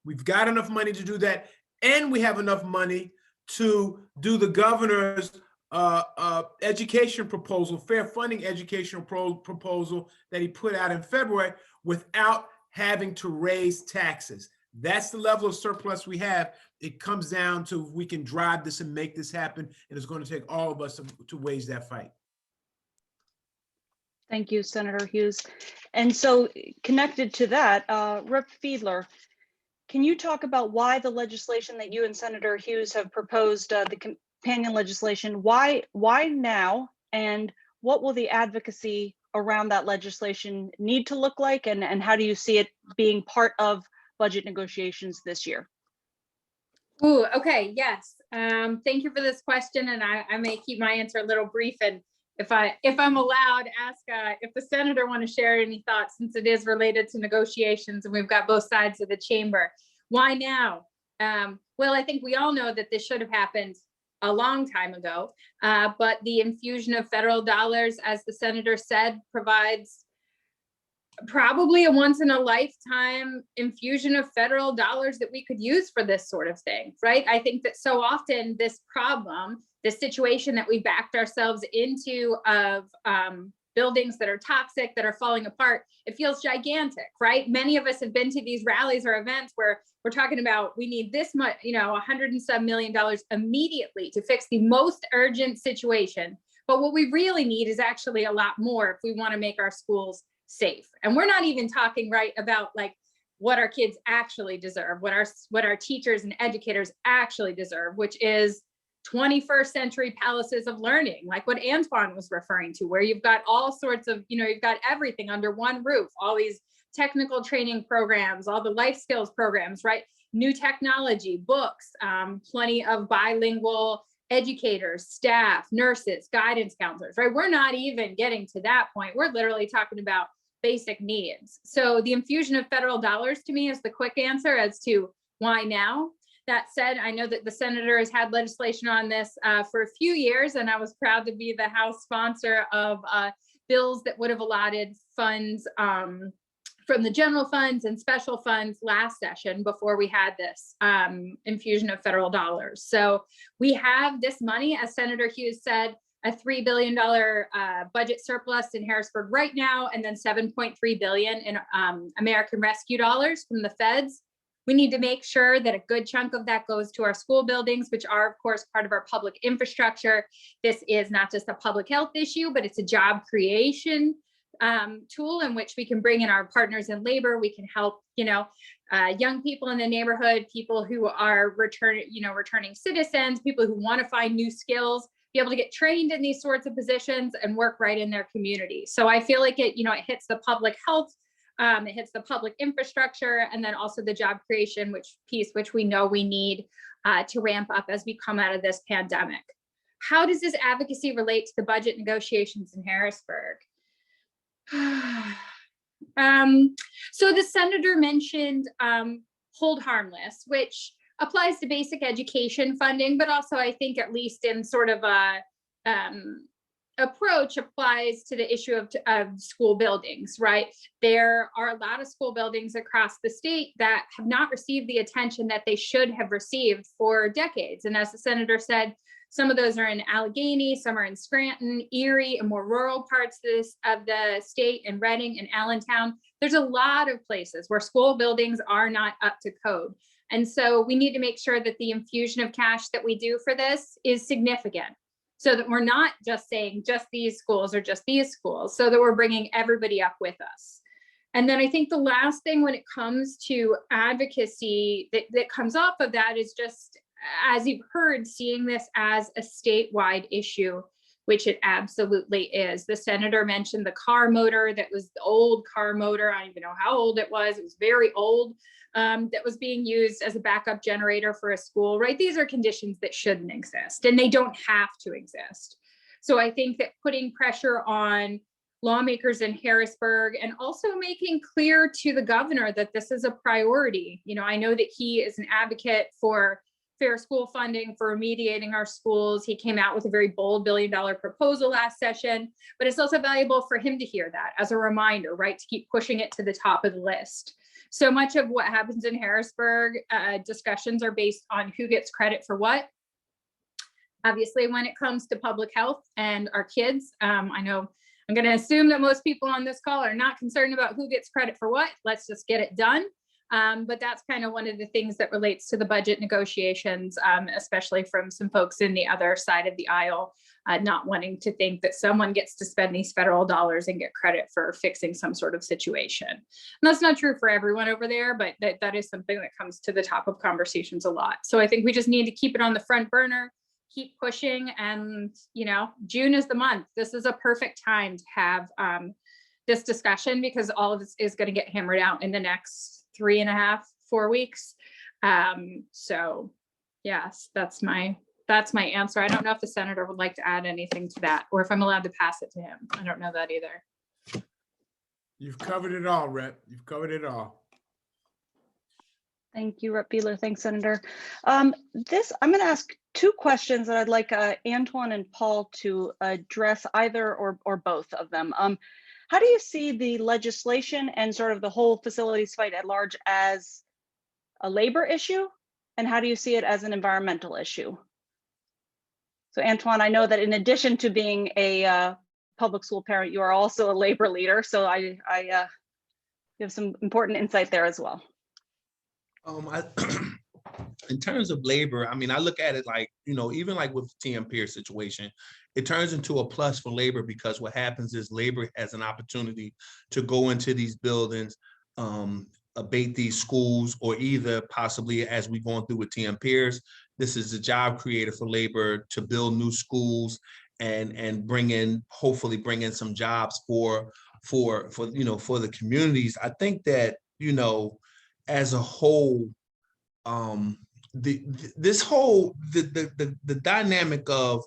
We've got enough money to do that, and we have enough money to do the governor's education proposal, fair funding educational proposal that he put out in February without having to raise taxes. That's the level of surplus we have. It comes down to we can drive this and make this happen, and it's going to take all of us to wage that fight. Thank you, Senator Hughes. And so connected to that, Rep. Fiedler, can you talk about why the legislation that you and Senator Hughes have proposed, the companion legislation, why now, and what will the advocacy around that legislation need to look like, and how do you see it being part of budget negotiations this year? Ooh, okay, yes. Thank you for this question, and I may keep my answer a little brief, and if I'm allowed, ask if the senator want to share any thoughts, since it is related to negotiations and we've got both sides of the chamber. Why now? Well, I think we all know that this should have happened a long time ago, but the infusion of federal dollars, as the senator said, provides probably a once in a lifetime infusion of federal dollars that we could use for this sort of thing, right? I think that so often this problem, this situation that we backed ourselves into of buildings that are toxic, that are falling apart, it feels gigantic, right? Many of us have been to these rallies or events where we're talking about, we need this much, $100 and some million immediately to fix the most urgent situation. But what we really need is actually a lot more if we want to make our schools safe. And we're not even talking right about like what our kids actually deserve, what our teachers and educators actually deserve, which is 21st century palaces of learning, like what Antoine was referring to, where you've got all sorts of, you've got everything under one roof, all these technical training programs, all the life skills programs, right? New technology, books, plenty of bilingual educators, staff, nurses, guidance counselors, right? We're not even getting to that point. We're literally talking about basic needs. So the infusion of federal dollars to me is the quick answer as to why now. That said, I know that the senator has had legislation on this for a few years, and I was proud to be the House sponsor of bills that would have allotted funds from the general funds and special funds last session before we had this infusion of federal dollars. So we have this money, as Senator Hughes said, a $3 billion budget surplus in Harrisburg right now, and then $7.3 billion in American Rescue dollars from the feds. We need to make sure that a good chunk of that goes to our school buildings, which are, of course, part of our public infrastructure. This is not just a public health issue, but it's a job creation tool in which we can bring in our partners in labor. We can help, young people in the neighborhood, people who are returning citizens, people who want to find new skills, be able to get trained in these sorts of positions and work right in their community. So I feel like it hits the public health, it hits the public infrastructure, and then also the job creation which we know we need to ramp up as we come out of this pandemic. How does this advocacy relate to the budget negotiations in Harrisburg? So the senator mentioned hold harmless, which applies to basic education funding, but also I think at least in sort of a approach applies to the issue of school buildings, right? There are a lot of school buildings across the state that have not received the attention that they should have received for decades. And as the senator said, some of those are in Allegheny, some are in Scranton, Erie, and more rural parts of the state, and Reading and Allentown. There's a lot of places where school buildings are not up to code. And so we need to make sure that the infusion of cash that we do for this is significant, so that we're not just saying just these schools or just these schools, so that we're bringing everybody up with us. And then I think the last thing when it comes to advocacy that comes off of that is just, as you've heard, seeing this as a statewide issue, which it absolutely is. The senator mentioned the car motor that was the old car motor. I don't even know how old it was. It was very old, that was being used as a backup generator for a school, right? These are conditions that shouldn't exist, and they don't have to exist. So I think that putting pressure on lawmakers in Harrisburg and also making clear to the governor that this is a priority. I know that he is an advocate for fair school funding, for remediating our schools. He came out with a very bold $1 billion proposal last session, but it's also valuable for him to hear that as a reminder, right? To keep pushing it to the top of the list. So much of what happens in Harrisburg, discussions are based on who gets credit for what. Obviously, when it comes to public health and our kids, I know I'm going to assume that most people on this call are not concerned about who gets credit for what. Let's just get it done. But that's kind of one of the things that relates to the budget negotiations, especially from some folks in the other side of the aisle, not wanting to think that someone gets to spend these federal dollars and get credit for fixing some sort of situation. And that's not true for everyone over there, but that is something that comes to the top of conversations a lot. So I think we just need to keep it on the front burner, keep pushing, and June is the month. This is a perfect time to have this discussion, because all of this is going to get hammered out in the next 3.5, 4 weeks. So yes, that's my answer. I don't know if the senator would like to add anything to that, or if I'm allowed to pass it to him. I don't know that either. You've covered it all, Rep. You've covered it all. Thank you, Rep. Fiedler. Thanks, Senator. I'm going to ask two questions that I'd like Antoine and Paul to address, either or both of them. How do you see the legislation and sort of the whole facilities fight at large as a labor issue? And how do you see it as an environmental issue? So Antoine, I know that in addition to being a public school parent, you are also a labor leader. So you have some important insight there as well. In terms of labor, I mean, I look at it like, even like with the TM Pierce situation, it turns into a plus for labor, because what happens is labor has an opportunity to go into these buildings, abate these schools, or either possibly, as we're going through with TM Pierce, this is a job creator for labor to build new schools and hopefully bring in some jobs for the communities. I think that, as a whole, the dynamic of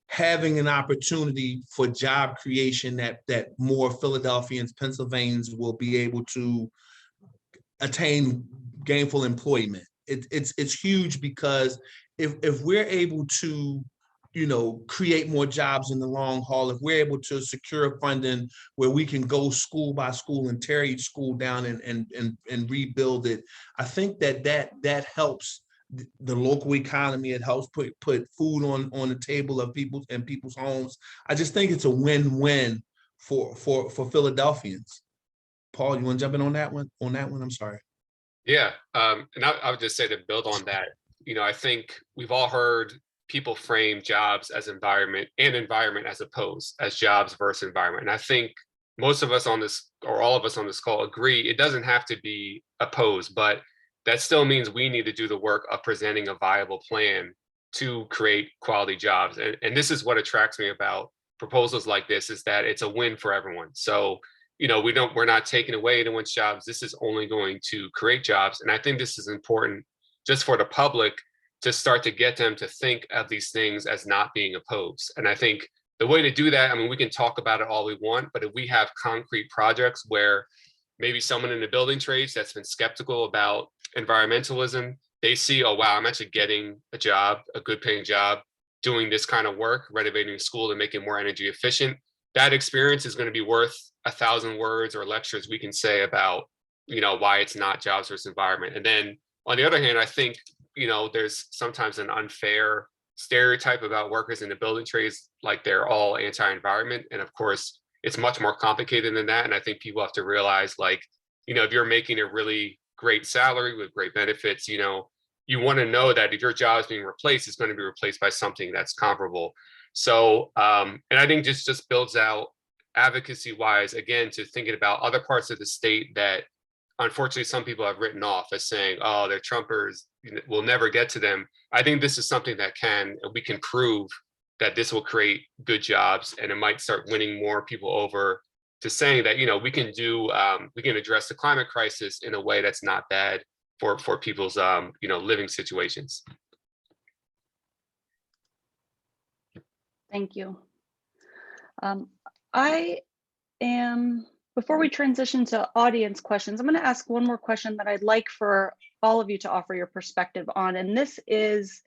having an opportunity for job creation that more Philadelphians, Pennsylvanians will be able to attain gainful employment. It's huge, because if we're able to create more jobs in the long haul, if we're able to secure funding where we can go school by school and tear each school down and rebuild it, I think that helps the local economy. It helps put food on the table of people's homes. I just think it's a win-win for Philadelphians. Paul, you want to jump in on that one? I'm sorry. Yeah, and I would just say to build on that, I think we've all heard people frame jobs as environment and environment as opposed as jobs versus environment. And I think most of us on this, or all of us on this call, agree it doesn't have to be opposed, but that still means we need to do the work of presenting a viable plan to create quality jobs. And this is what attracts me about proposals like this, is that it's a win for everyone. So, we're not taking away anyone's jobs. This is only going to create jobs. And I think this is important just for the public to start to get them to think of these things as not being opposed. And I think the way to do that, I mean, we can talk about it all we want, but if we have concrete projects where maybe someone in the building trades that's been skeptical about environmentalism, they see, oh, wow, I'm actually getting a job, a good paying job, doing this kind of work, renovating a school and making it more energy efficient. That experience is going to be worth 1,000 words or lectures we can say about, why it's not jobs versus environment. And then on the other hand, I think, there's sometimes an unfair stereotype about workers in the building trades, like they're all anti-environment. And of course, it's much more complicated than that. And I think people have to realize, like, if you're making a really great salary with great benefits, you want to know that if your job is being replaced, it's going to be replaced by something that's comparable. So, and I think this just builds out advocacy wise, again, to thinking about other parts of the state that unfortunately some people have written off as saying, oh, they're Trumpers, we'll never get to them. I think this is something that we can prove that this will create good jobs, and it might start winning more people over to saying that, we can address the climate crisis in a way that's not bad for people's, living situations. Thank you. Before we transition to audience questions, I'm going to ask one more question that I'd like for all of you to offer your perspective on. And this is,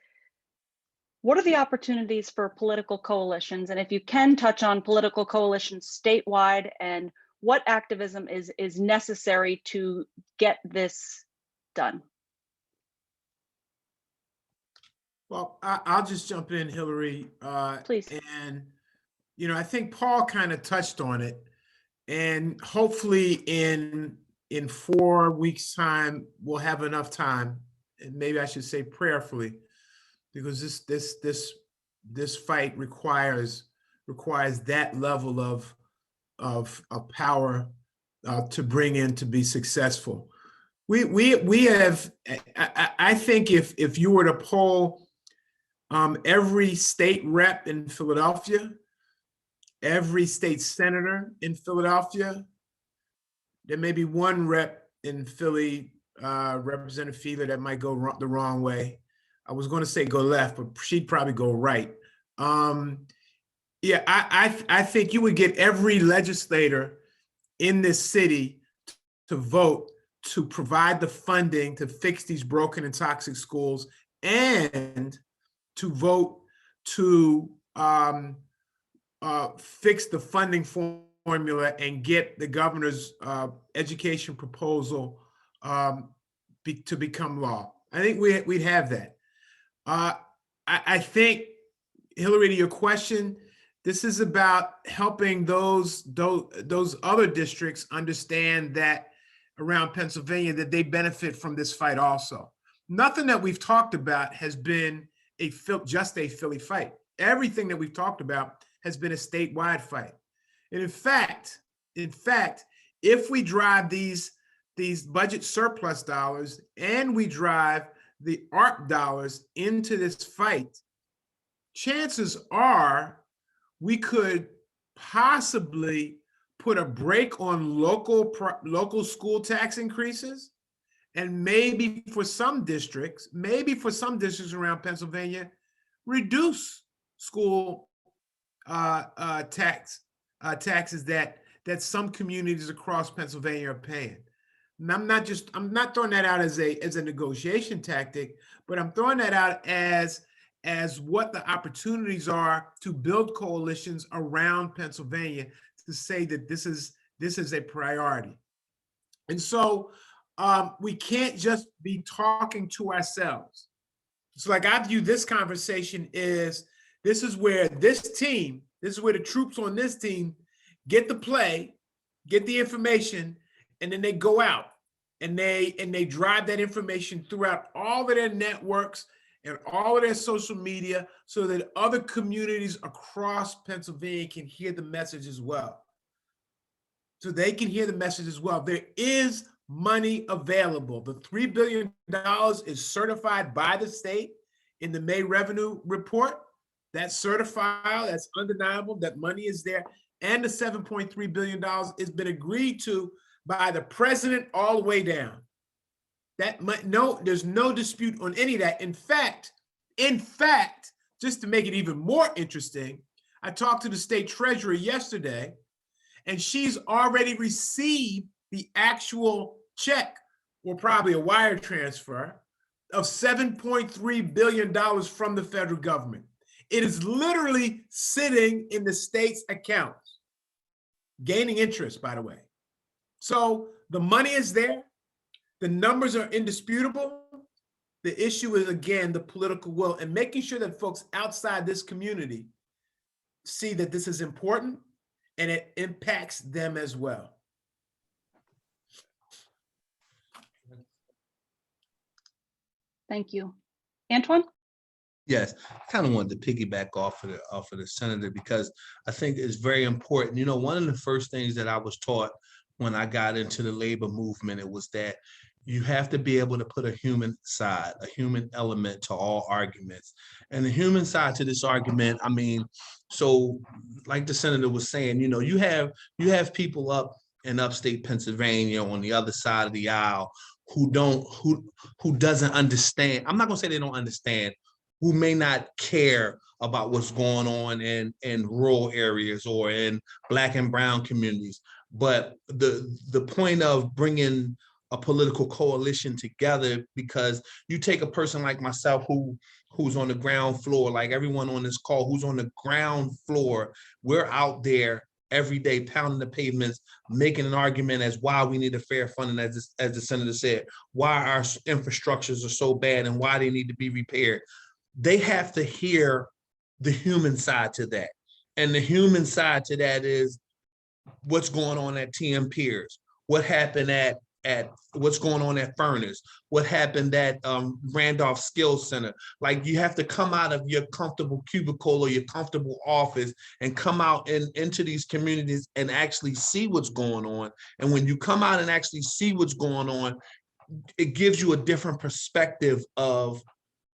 what are the opportunities for political coalitions? And if you can touch on political coalitions statewide, and what activism is necessary to get this done? Well, I'll just jump in, Hillary. Please. And, I think Paul kind of touched on it. And hopefully in 4 weeks' time, we'll have enough time, and maybe I should say prayerfully, because this fight requires that level of power to bring in to be successful. We have, I think if you were to poll every state rep in Philadelphia, every state senator in Philadelphia, there may be one rep in Philly, Representative Fiedler, that might go the wrong way. I was going to say go left, but she'd probably go right. Yeah, I think you would get every legislator in this city to vote to provide the funding to fix these broken and toxic schools, and to vote to fix the funding formula and get the governor's education proposal to become law. I think we'd have that. I think, Hillary, to your question, this is about helping those other districts understand that around Pennsylvania, that they benefit from this fight also. Nothing that we've talked about has been just a Philly fight. Everything that we've talked about has been a statewide fight. And in fact, if we drive these budget surplus dollars and we drive the ARP dollars into this fight, chances are we could possibly put a brake on local school tax increases, and maybe for some districts around Pennsylvania, reduce school taxes that some communities across Pennsylvania are paying. And I'm not throwing that out as a negotiation tactic, but I'm throwing that out as what the opportunities are to build coalitions around Pennsylvania to say that this is a priority. And so we can't just be talking to ourselves. So like I view this conversation is, this is where the troops on this team get the play, get the information, and then they go out and they drive that information throughout all of their networks and all of their social media so that other communities across Pennsylvania can hear the message as well. So they can hear the message as well. There is money available. The $3 billion is certified by the state in the May revenue report. That's certified, that's undeniable, that money is there. And the $7.3 billion has been agreed to by the president all the way down. There's no dispute on any of that. In fact, just to make it even more interesting, I talked to the state treasurer yesterday, and she's already received the actual check, or probably a wire transfer, of $7.3 billion from the federal government. It is literally sitting in the state's accounts, gaining interest, by the way. So the money is there. The numbers are indisputable. The issue is, again, the political will and making sure that folks outside this community see that this is important and it impacts them as well. Thank you. Antoine? Yes, I kind of wanted to piggyback off of the senator, because I think it's very important. You know, one of the first things that I was taught when I got into the labor movement, it was that you have to be able to put a human side, a human element to all arguments. And the human side to this argument, I mean, so like the senator was saying, you know, you have people up in upstate Pennsylvania on the other side of the aisle who doesn't understand. I'm not gonna say they don't understand, who may not care about what's going on in rural areas or in Black and brown communities. But the point of bringing a political coalition together, because you take a person like myself who's on the ground floor, like everyone on this call who's on the ground floor, we're out there every day pounding the pavements, making an argument as why we need a fair funding, as the senator said, why our infrastructures are so bad and why they need to be repaired. They have to hear the human side to that. And the human side to that is what's going on at TM Piers, what happened at what's going on at Furnace, what happened at Randolph Skills Center. Like, you have to come out of your comfortable cubicle or your comfortable office and come out into these communities and actually see what's going on. And when you come out and actually see what's going on, it gives you a different perspective of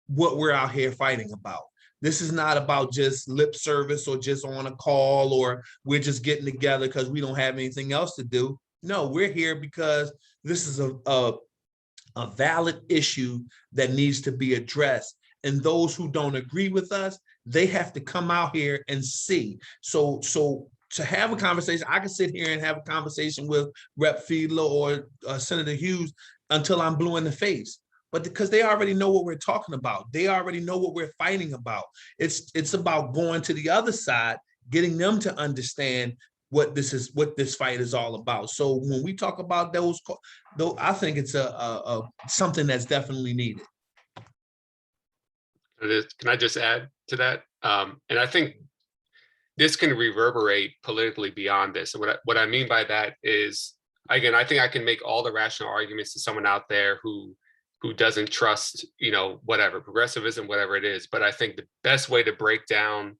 what we're out here fighting about. This is not about just lip service or just on a call or we're just getting together because we don't have anything else to do. No, we're here because this is a valid issue that needs to be addressed. And those who don't agree with us, they have to come out here and see. So to have a conversation, I can sit here and have a conversation with Rep. Fiedler or Senator Hughes until I'm blue in the face. But because they already know what we're talking about, they already know what we're fighting about. It's about going to the other side, getting them to understand what this fight is all about. So when we talk about those, I think it's something that's definitely needed. Can I just add to that? And I think this can reverberate politically beyond this. And what I mean by that is, again, I think I can make all the rational arguments to someone out there who doesn't trust, whatever, progressivism, whatever it is. But I think the best way to break down,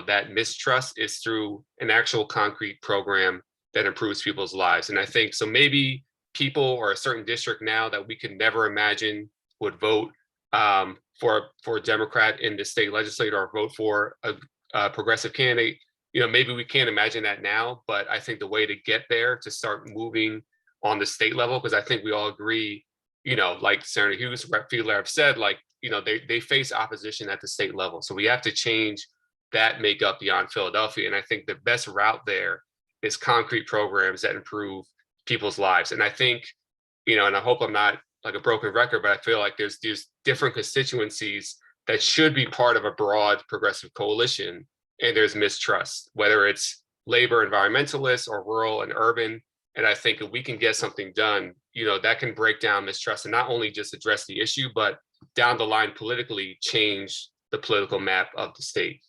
that mistrust is through an actual concrete program that improves people's lives. And I think, so maybe people or a certain district now that we could never imagine would vote for a Democrat in the state legislature or vote for a progressive candidate. Maybe we can't imagine that now, but I think the way to get there, to start moving on the state level, because I think we all agree, like Senator Hughes, Rep. Fiedler have said, they face opposition at the state level. So we have to change that makeup beyond Philadelphia. And I think the best route there is concrete programs that improve people's lives. And I think, and I hope I'm not like a broken record, but I feel like there's different constituencies that should be part of a broad progressive coalition. And there's mistrust, whether it's labor environmentalists or rural and urban. And I think if we can get something done, that can break down mistrust and not only just address the issue, but down the line politically change the political map of the state.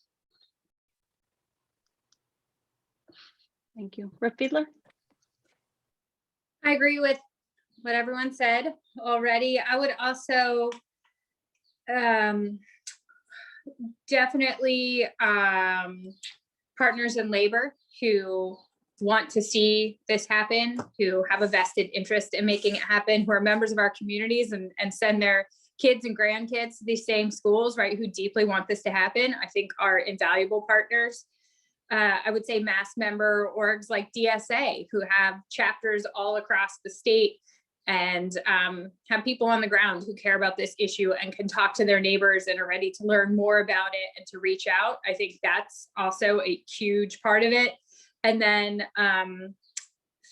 Thank you. Rep. Fiedler? I agree with what everyone said already. I would also definitely partners in labor who want to see this happen, who have a vested interest in making it happen, who are members of our communities and send their kids and grandkids to these same schools, right, who deeply want this to happen, I think are invaluable partners. I would say mass member orgs like DSA, who have chapters all across the state and have people on the ground who care about this issue and can talk to their neighbors and are ready to learn more about it and to reach out. I think that's also a huge part of it. And then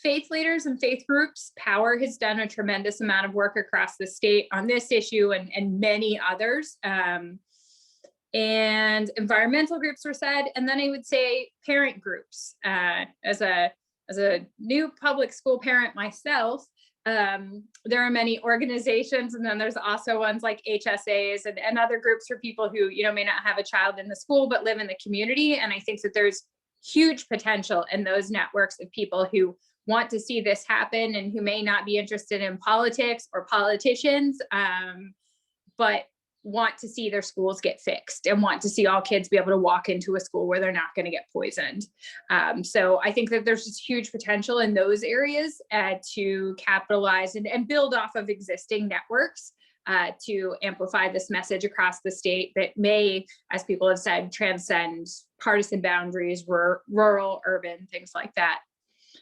faith leaders and faith groups, Power has done a tremendous amount of work across the state on this issue and many others. And environmental groups were said, and then I would say parent groups. As a new public school parent myself, there are many organizations, and then there's also ones like HSAs and other groups for people who, you know, may not have a child in the school but live in the community. And I think that there's huge potential in those networks of people who want to see this happen and who may not be interested in politics or politicians, but want to see their schools get fixed and want to see all kids be able to walk into a school where they're not going to get poisoned. So I think that there's just huge potential in those areas to capitalize and build off of existing networks to amplify this message across the state that may, as people have said, transcend partisan boundaries, rural, urban, things like that.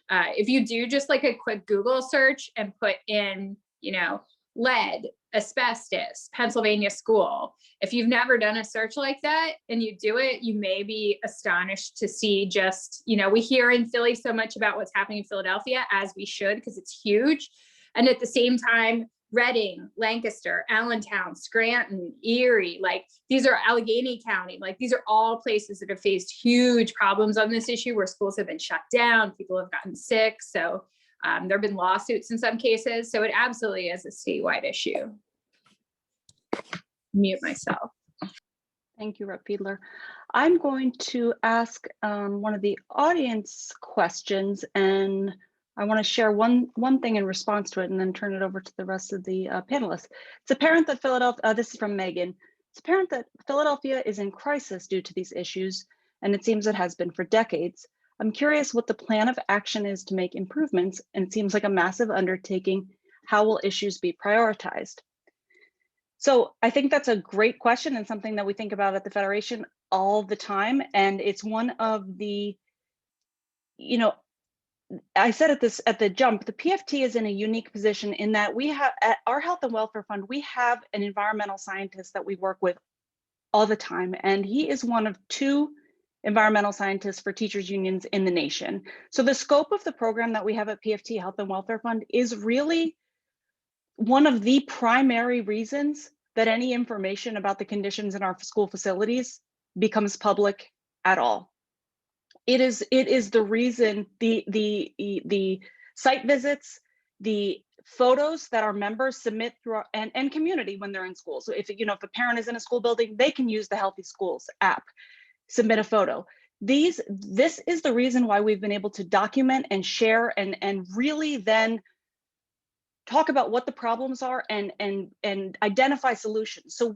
If you do just like a quick Google search and put in, you know, lead, asbestos, Pennsylvania school. If you've never done a search like that and you do it, you may be astonished to see just, you know, we hear in Philly so much about what's happening in Philadelphia, as we should, because it's huge. And at the same time, Reading, Lancaster, Allentown, Scranton, Erie, like these are Allegheny County, like these are all places that have faced huge problems on this issue where schools have been shut down, people have gotten sick. So there have been lawsuits in some cases. So it absolutely is a statewide issue. Mute myself. Thank you, Rep. Fiedler. I'm going to ask one of the audience questions, and I want to share one thing in response to it and then turn it over to the rest of the panelists. It's apparent that Philadelphia, this is from Megan, it's apparent that Philadelphia is in crisis due to these issues, and it seems it has been for decades. I'm curious what the plan of action is to make improvements, and it seems like a massive undertaking. How will issues be prioritized? So I think that's a great question and something that we think about at the Federation all the time. And it's one of the, you know, I said at the jump, the PFT is in a unique position in that we have at our Health and Welfare Fund, we have an environmental scientist that we work with all the time. And he is one of 2 environmental scientists for teachers unions in the nation. So the scope of the program that we have at PFT Health and Welfare Fund is really one of the primary reasons that any information about the conditions in our school facilities becomes public at all. It is the reason the site visits, the photos that our members submit through and community when they're in school. So if a parent is in a school building, they can use the Healthy Schools app, submit a photo. This is the reason why we've been able to document and share and really then talk about what the problems are and identify solutions. So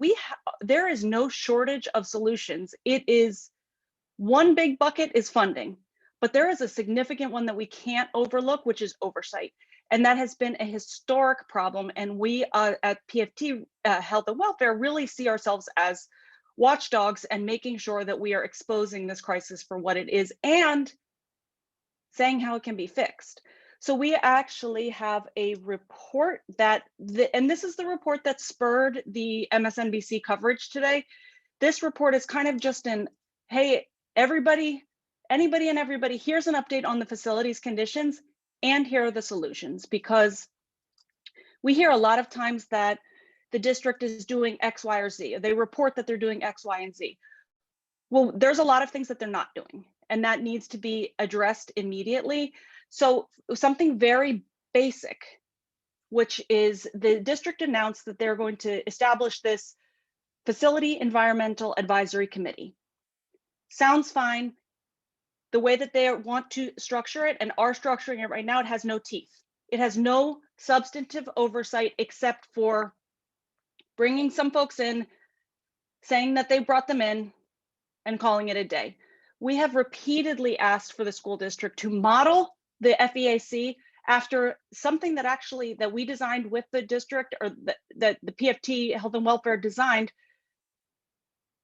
there is no shortage of solutions. It is one big bucket is funding, but there is a significant one that we can't overlook, which is oversight. And that has been a historic problem. And we at PFT Health and Welfare really see ourselves as watchdogs and making sure that we are exposing this crisis for what it is and saying how it can be fixed. So we actually have a report and this is the report that spurred the MSNBC coverage today. This report is kind of just hey, anybody and everybody, here's an update on the facilities conditions and here are the solutions, because we hear a lot of times that the district is doing X, Y, or Z. They report that they're doing X, Y, and Z. Well, there's a lot of things that they're not doing, and that needs to be addressed immediately. So something very basic, which is the district announced that they're going to establish this Facility Environmental Advisory Committee. Sounds fine. The way that they want to structure it and are structuring it right now, it has no teeth. It has no substantive oversight except for bringing some folks in, saying that they brought them in, and calling it a day. We have repeatedly asked for the school district to model the FEAC after something that actually that we designed with the district, or that the PFT Health and Welfare designed,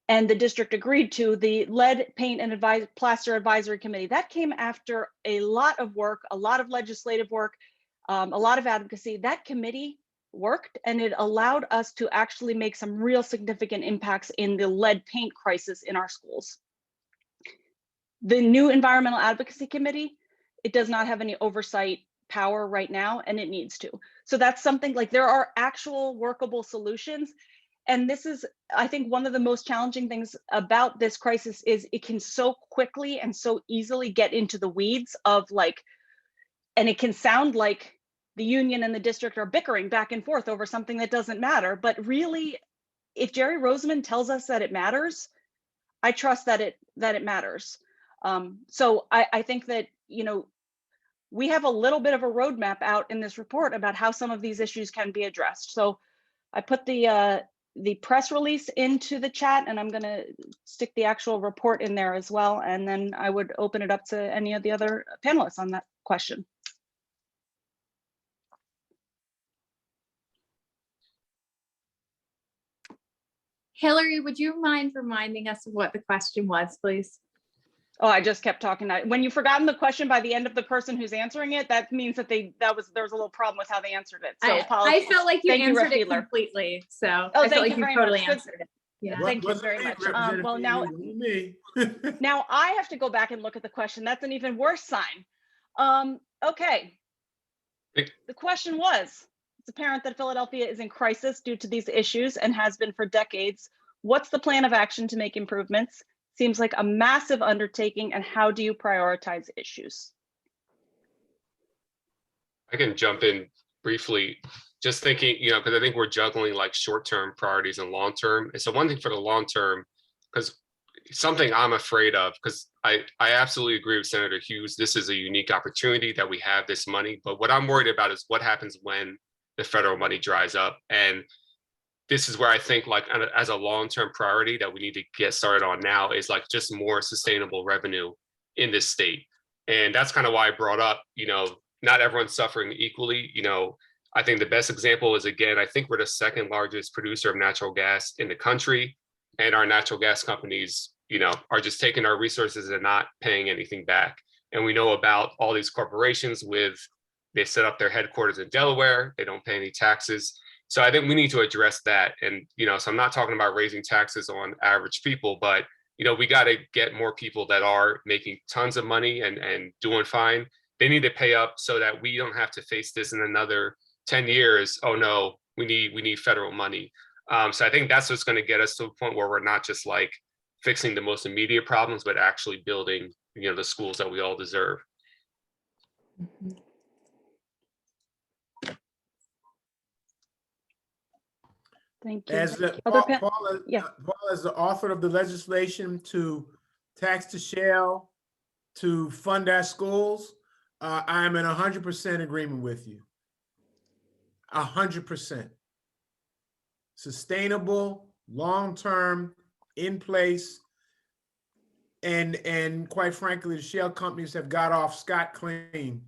and the district agreed to, the Lead, Paint, and Plaster Advisory Committee. That came after a lot of work, a lot of legislative work, a lot of advocacy. That committee worked, and it allowed us to actually make some real significant impacts in the lead paint crisis in our schools. The new Environmental Advocacy Committee, it does not have any oversight power right now, and it needs to. So that's something like, there are actual workable solutions. And this is, I think, one of the most challenging things about this crisis is it can so quickly and so easily get into the weeds of like, and it can sound like the union and the district are bickering back and forth over something that doesn't matter. But really, if Jerry Roseman tells us that it matters, I trust that it matters. So I think that, you know, we have a little bit of a roadmap out in this report about how some of these issues can be addressed. So I put the press release into the chat, and I'm going to stick the actual report in there as well. And then I would open it up to any of the other panelists on that question. Hillary, would you mind reminding us of what the question was, please? Oh, I just kept talking. When you've forgotten the question by the end of the person who's answering it, that means that there was a little problem with how they answered it. So I felt like you answered it Fiedler. completely. So Oh, I felt thank like you you very totally much. answered it. Yeah. Thank you very much. Well, now now I have to go back and look at the question. That's an even worse sign. Okay. The question was, it's apparent that Philadelphia is in crisis due to these issues and has been for decades. What's the plan of action to make improvements? Seems like a massive undertaking, and how do you prioritize issues? I can jump in briefly, just thinking, you know, because I think we're juggling like short-term priorities and long-term. And so one thing for the long-term, because something I'm afraid of, because I absolutely agree with Senator Hughes, this is a unique opportunity that we have this money. But what I'm worried about is what happens when the federal money dries up. And this is where I think like as a long-term priority that we need to get started on now is like just more sustainable revenue in this state. And that's kind of why I brought up, you know, not everyone's suffering equally. You know, I think the best example is, again, I think we're the second largest producer of natural gas in the country, and our natural gas companies, you know, are just taking our resources and not paying anything back. And we know about all these corporations they set up their headquarters in Delaware, they don't pay any taxes. So I think we need to address that. And, you know, so I'm not talking about raising taxes on average people, but, you know, we got to get more people that are making tons of money and doing fine. They need to pay up so that we don't have to face this in another 10 years. Oh no, we need federal money. So I think that's what's going to get us to a point where we're not just like fixing the most immediate problems, but actually building, you know, the schools that we all deserve. Mm-hmm. Thank you. As Paul, as the author of the legislation to tax the shale to fund our schools, I am in 100% agreement with you. 100%. Sustainable, long-term, in place, and quite frankly, the shale companies have got off scot-clean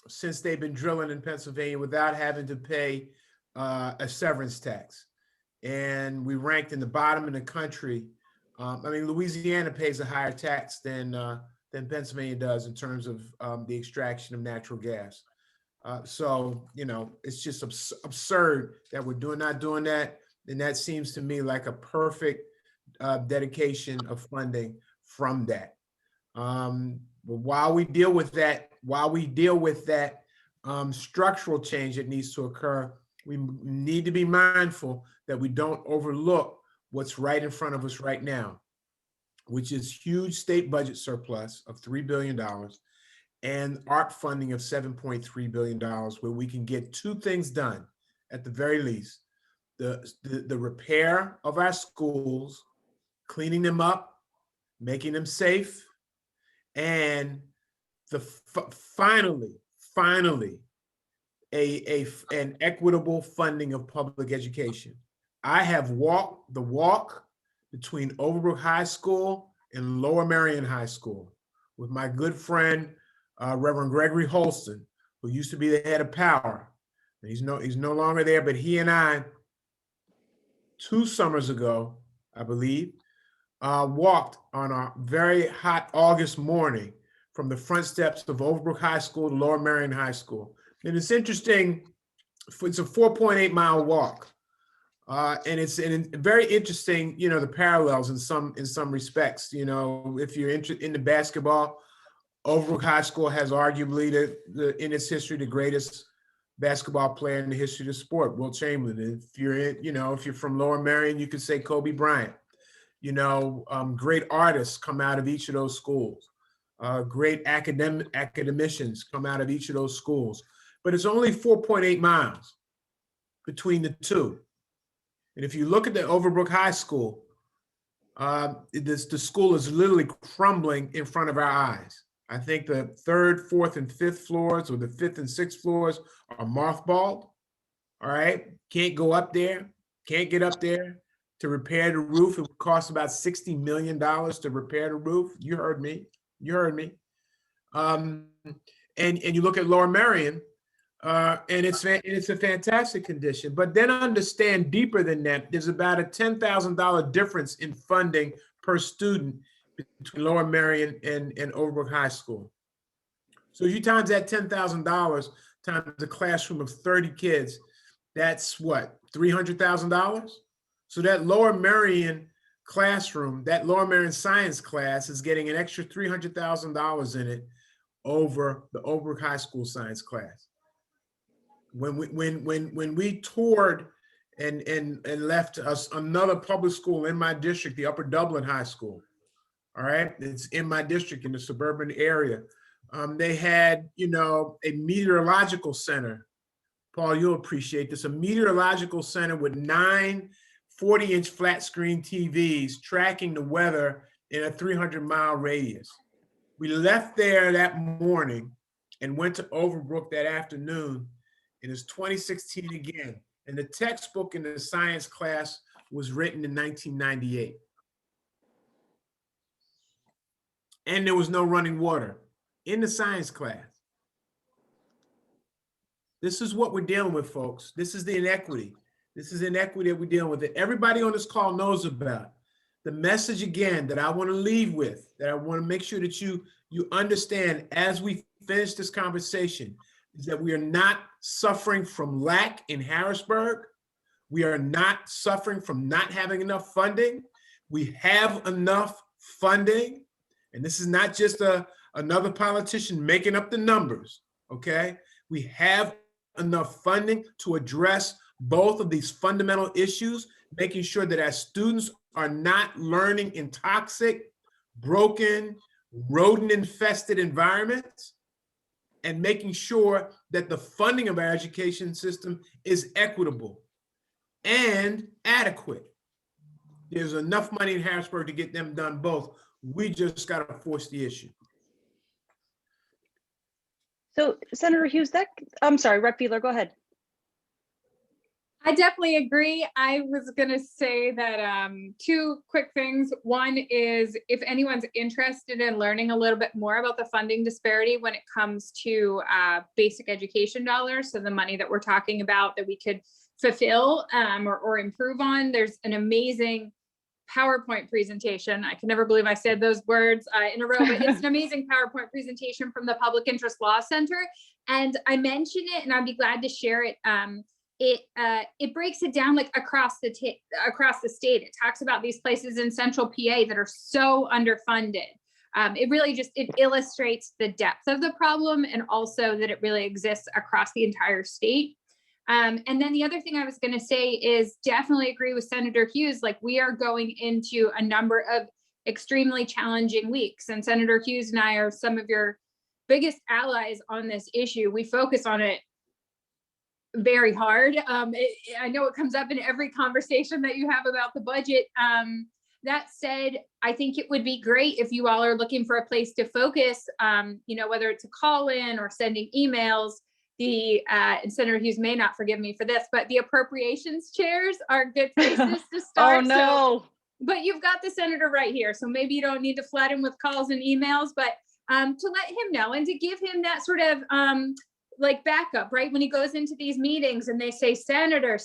since they've been drilling in Pennsylvania without having to pay a severance tax. And we ranked in the bottom in the country. I mean, Louisiana pays a higher tax than Pennsylvania does in terms of the extraction of natural gas. So, you know, it's just absurd that we're not doing that. And that seems to me like a perfect dedication of funding from that. But while we deal with that, structural change that needs to occur, we need to be mindful that we don't overlook what's right in front of us right now, which is huge state budget surplus of $3 billion and ARP funding of $7.3 billion, where we can get two things done at the very least. The repair of our schools, cleaning them up, making them safe, and finally, an equitable funding of public education. I have walked the walk between Overbrook High School and Lower Merion High School with my good friend, Reverend Gregory Holston, who used to be the head of Power. And he's no longer there, but he and I, 2 summers ago, I believe, walked on a very hot August morning from the front steps of Overbrook High School to Lower Merion High School. And it's interesting, it's a 4.8-mile walk. And it's very interesting, you know, the parallels in some respects. You know, if you're into basketball, Overbrook High School has arguably in its history the greatest basketball player in the history of the sport, Wilt Chamberlain. If you're from Lower Merion, you could say Kobe Bryant. You know, great artists come out of each of those schools. Great academicians come out of each of those schools. But it's only 4.8 miles between the two. And if you look at the Overbrook High School, the school is literally crumbling in front of our eyes. I think the 3rd, 4th, and 5th floors, or the 5th and 6th floors, are mothballed. All right, can't go up there, can't get up there to repair the roof. It would cost about $60 million to repair the roof. You heard me. And you look at Lower Merion, and it's a fantastic condition. But then understand deeper than that, there's about a $10,000 difference in funding per student between Lower Merion and Overbrook High School. So if you times that $10,000 times a classroom of 30 kids, that's what, $300,000? So that Lower Merion classroom, that Lower Merion science class is getting an extra $300,000 in it over the Overbrook High School science class. When we toured and left us another public school in my district, the Upper Dublin High School, all right, it's in my district in the suburban area. They had, you know, a meteorological center. Paul, you'll appreciate this, a meteorological center with 9 40-inch flat screen TVs tracking the weather in a 300-mile radius. We left there that morning and went to Overbrook that afternoon. And it's 2016 again. And the textbook in the science class was written in 1998. And there was no running water in the science class. This is what we're dealing with, folks. This is the inequity. This is inequity that we're dealing with, that everybody on this call knows about. The message, again, that I want to leave with, that I want to make sure that you understand as we finish this conversation, is that we are not suffering from lack in Harrisburg. We are not suffering from not having enough funding. We have enough funding. And this is not just another politician making up the numbers, okay? We have enough funding to address both of these fundamental issues, making sure that our students are not learning in toxic, broken, rodent-infested environments, and making sure that the funding of our education system is equitable and adequate. There's enough money in Harrisburg to get them done both. We just got to force the issue. So Senator Hughes, I'm sorry, Rep. Fiedler, go ahead. I definitely agree. I was going to say that 2 quick things. One is, if anyone's interested in learning a little bit more about the funding disparity when it comes to basic education dollars, so the money that we're talking about that we could fulfill or improve on, there's an amazing PowerPoint presentation. I can never believe I said those words in a row, but it's an amazing PowerPoint presentation from the Public Interest Law Center. And I mentioned it, and I'd be glad to share it. It breaks it down like across the state. It talks about these places in central PA that are so underfunded. It really it illustrates the depth of the problem, and also that it really exists across the entire state. And then the other thing I was going to say is definitely agree with Senator Hughes. Like, we are going into a number of extremely challenging weeks, and Senator Hughes and I are some of your biggest allies on this issue. We focus on it very hard. I know it comes up in every conversation that you have about the budget. That said, I think it would be great if you all are looking for a place to focus, whether it's a call in or sending emails. And Senator Hughes may not forgive me for this, but the appropriations chairs are good places to start. Oh, no. But you've got the senator right here. So maybe you don't need to flood him with calls and emails, but to let him know and to give him that sort of like backup, right? When he goes into these meetings and they say, Senator,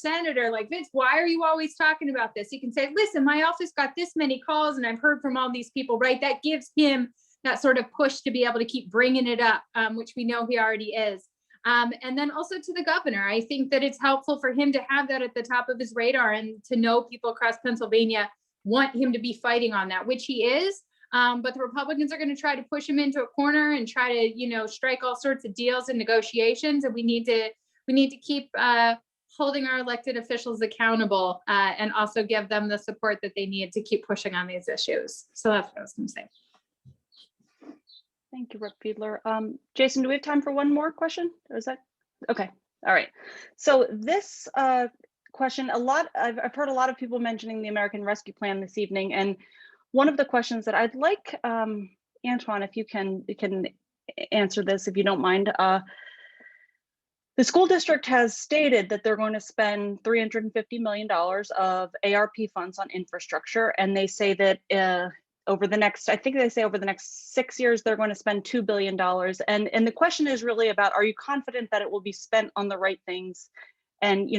like, Vince, why are you always talking about this? He can say, listen, my office got this many calls and I've heard from all these people, right? That gives him that sort of push to be able to keep bringing it up, which we know he already is. And then also to the governor, I think that it's helpful for him to have that at the top of his radar and to know people across Pennsylvania want him to be fighting on that, which he is. But the Republicans are going to try to push him into a corner and try to, strike all sorts of deals and negotiations. And we need to keep holding our elected officials accountable and also give them the support that they need to keep pushing on these issues. So that's what I was going to say. Thank you, Rep. Fiedler. Jason, do we have time for one more question? Or is that okay? All right. So this question, I've heard a lot of people mentioning the American Rescue Plan this evening, and one of the questions that I'd like, Antoine, if you can answer this, if you don't mind. The school district has stated that they're going to spend $350 million of ARP funds on infrastructure, and they say that over the next 6 years, they're going to spend $2 billion. And the question is really about, are you confident that it will be spent on the right things? And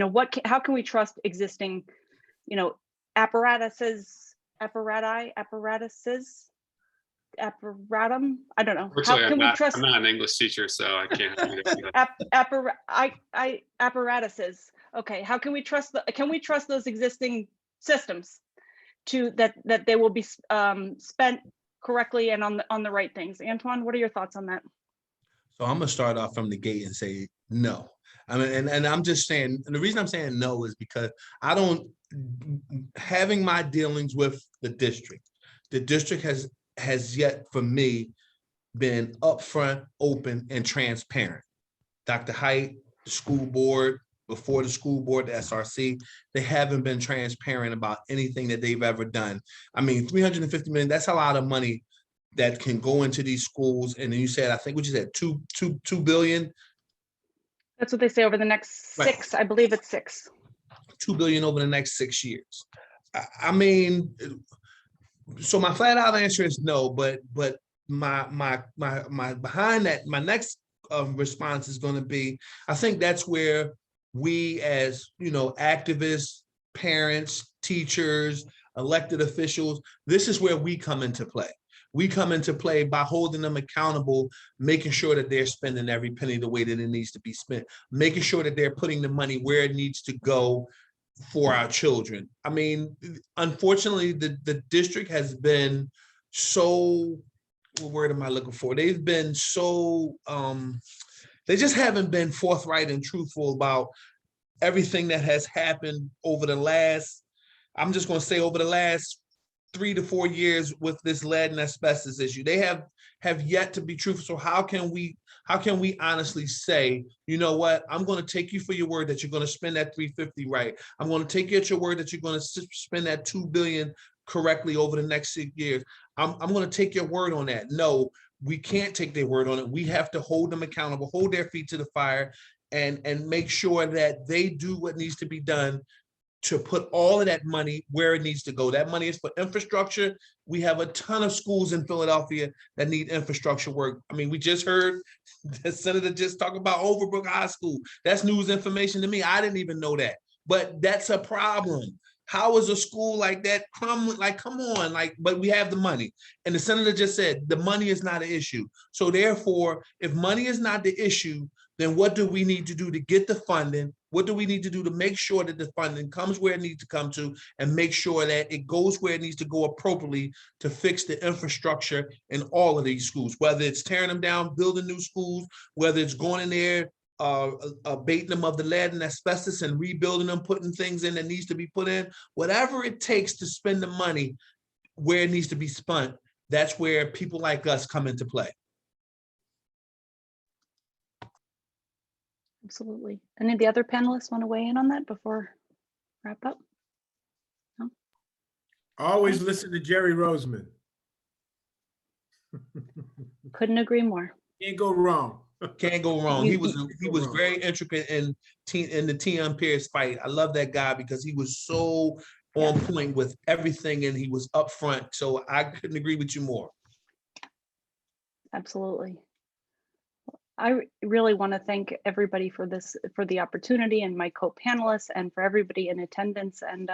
how can we trust existing, apparatuses, apparatum? I don't know. How can we trust? I'm not an English teacher, so I can't. Apparatuses. Okay. How can we trust those existing systems that they will be spent correctly and on the right things? Antoine, what are your thoughts on that? So I'm gonna start off from the gate and say no. I mean, and I'm just saying, and the reason I'm saying no is because having my dealings with the district has yet for me been upfront, open, and transparent. Dr. Height, the school board, before the school board, the SRC, they haven't been transparent about anything that they've ever done. I mean, $350 million, that's a lot of money that can go into these schools. And then you said, I think what you said, $2 billion. That's what they say over the next six, I believe it's 6. $2 billion over the next 6 years. I mean, so my flat out answer is no, but my behind that, my next response is going to be, I think that's where we as, activists, parents, teachers, elected officials, this is where we come into play. We come into play by holding them accountable, making sure that they're spending every penny the way that it needs to be spent, making sure that they're putting the money where it needs to go for our children. I mean, unfortunately, the district has been so, what word am I looking for? They've been so, they just haven't been forthright and truthful about everything that has happened over the last, I'm just going to say over the last 3 to 4 years with this lead and asbestos issue. They have yet to be truthful. So how can we honestly say, you know what, I'm going to take you for your word that you're going to spend that 350 right. I'm going to take you at your word that you're going to spend that $2 billion correctly over the next 6 years. I'm going to take your word on that. No, we can't take their word on it. We have to hold them accountable, hold their feet to the fire, and make sure that they do what needs to be done to put all of that money where it needs to go. That money is for infrastructure. We have a ton of schools in Philadelphia that need infrastructure work. I mean, we just heard the senator just talk about Overbrook High School. That's news information to me. I didn't even know that, but that's a problem. How is a school like that crumbling? Like, come on, but we have the money. And the senator just said, the money is not an issue. So therefore, if money is not the issue, then what do we need to do to get the funding? What do we need to do to make sure that the funding comes where it needs to come to and make sure that it goes where it needs to go appropriately to fix the infrastructure in all of these schools, whether it's tearing them down, building new schools, whether it's going in there, abating them of the lead and asbestos and rebuilding them, putting things in that needs to be put in, whatever it takes to spend the money where it needs to be spent, that's where people like us come into play. Absolutely. Any of the other panelists want to weigh in on that before wrap up? Always listen to Jerry Roseman. Couldn't agree more. Can't go wrong. Can't go wrong. You- He was wrong. very intricate in the Tion Pierce fight. I love that guy because he was so on point with everything and he was upfront. So I couldn't agree with you more. Absolutely. I really want to thank everybody for the opportunity, and my co-panelists, and for everybody in attendance. And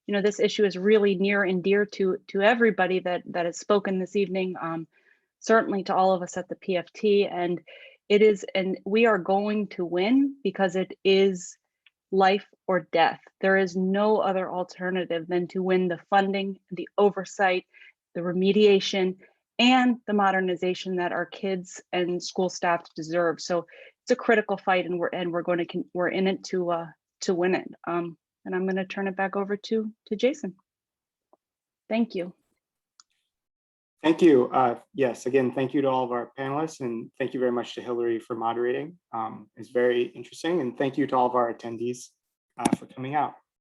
you know, this issue is really near and dear to everybody that has spoken this evening. Certainly to all of us at the PFT, and we are going to win because it is life or death. There is no other alternative than to win the funding, the oversight, the remediation, and the modernization that our kids and school staff deserve. So it's a critical fight, and we're in it to win it. And I'm going to turn it back over to Jason. Thank you. Thank you. Yes, again, thank you to all of our panelists, and thank you very much to Hillary for moderating. It's very interesting, and thank you to all of our attendees for coming out.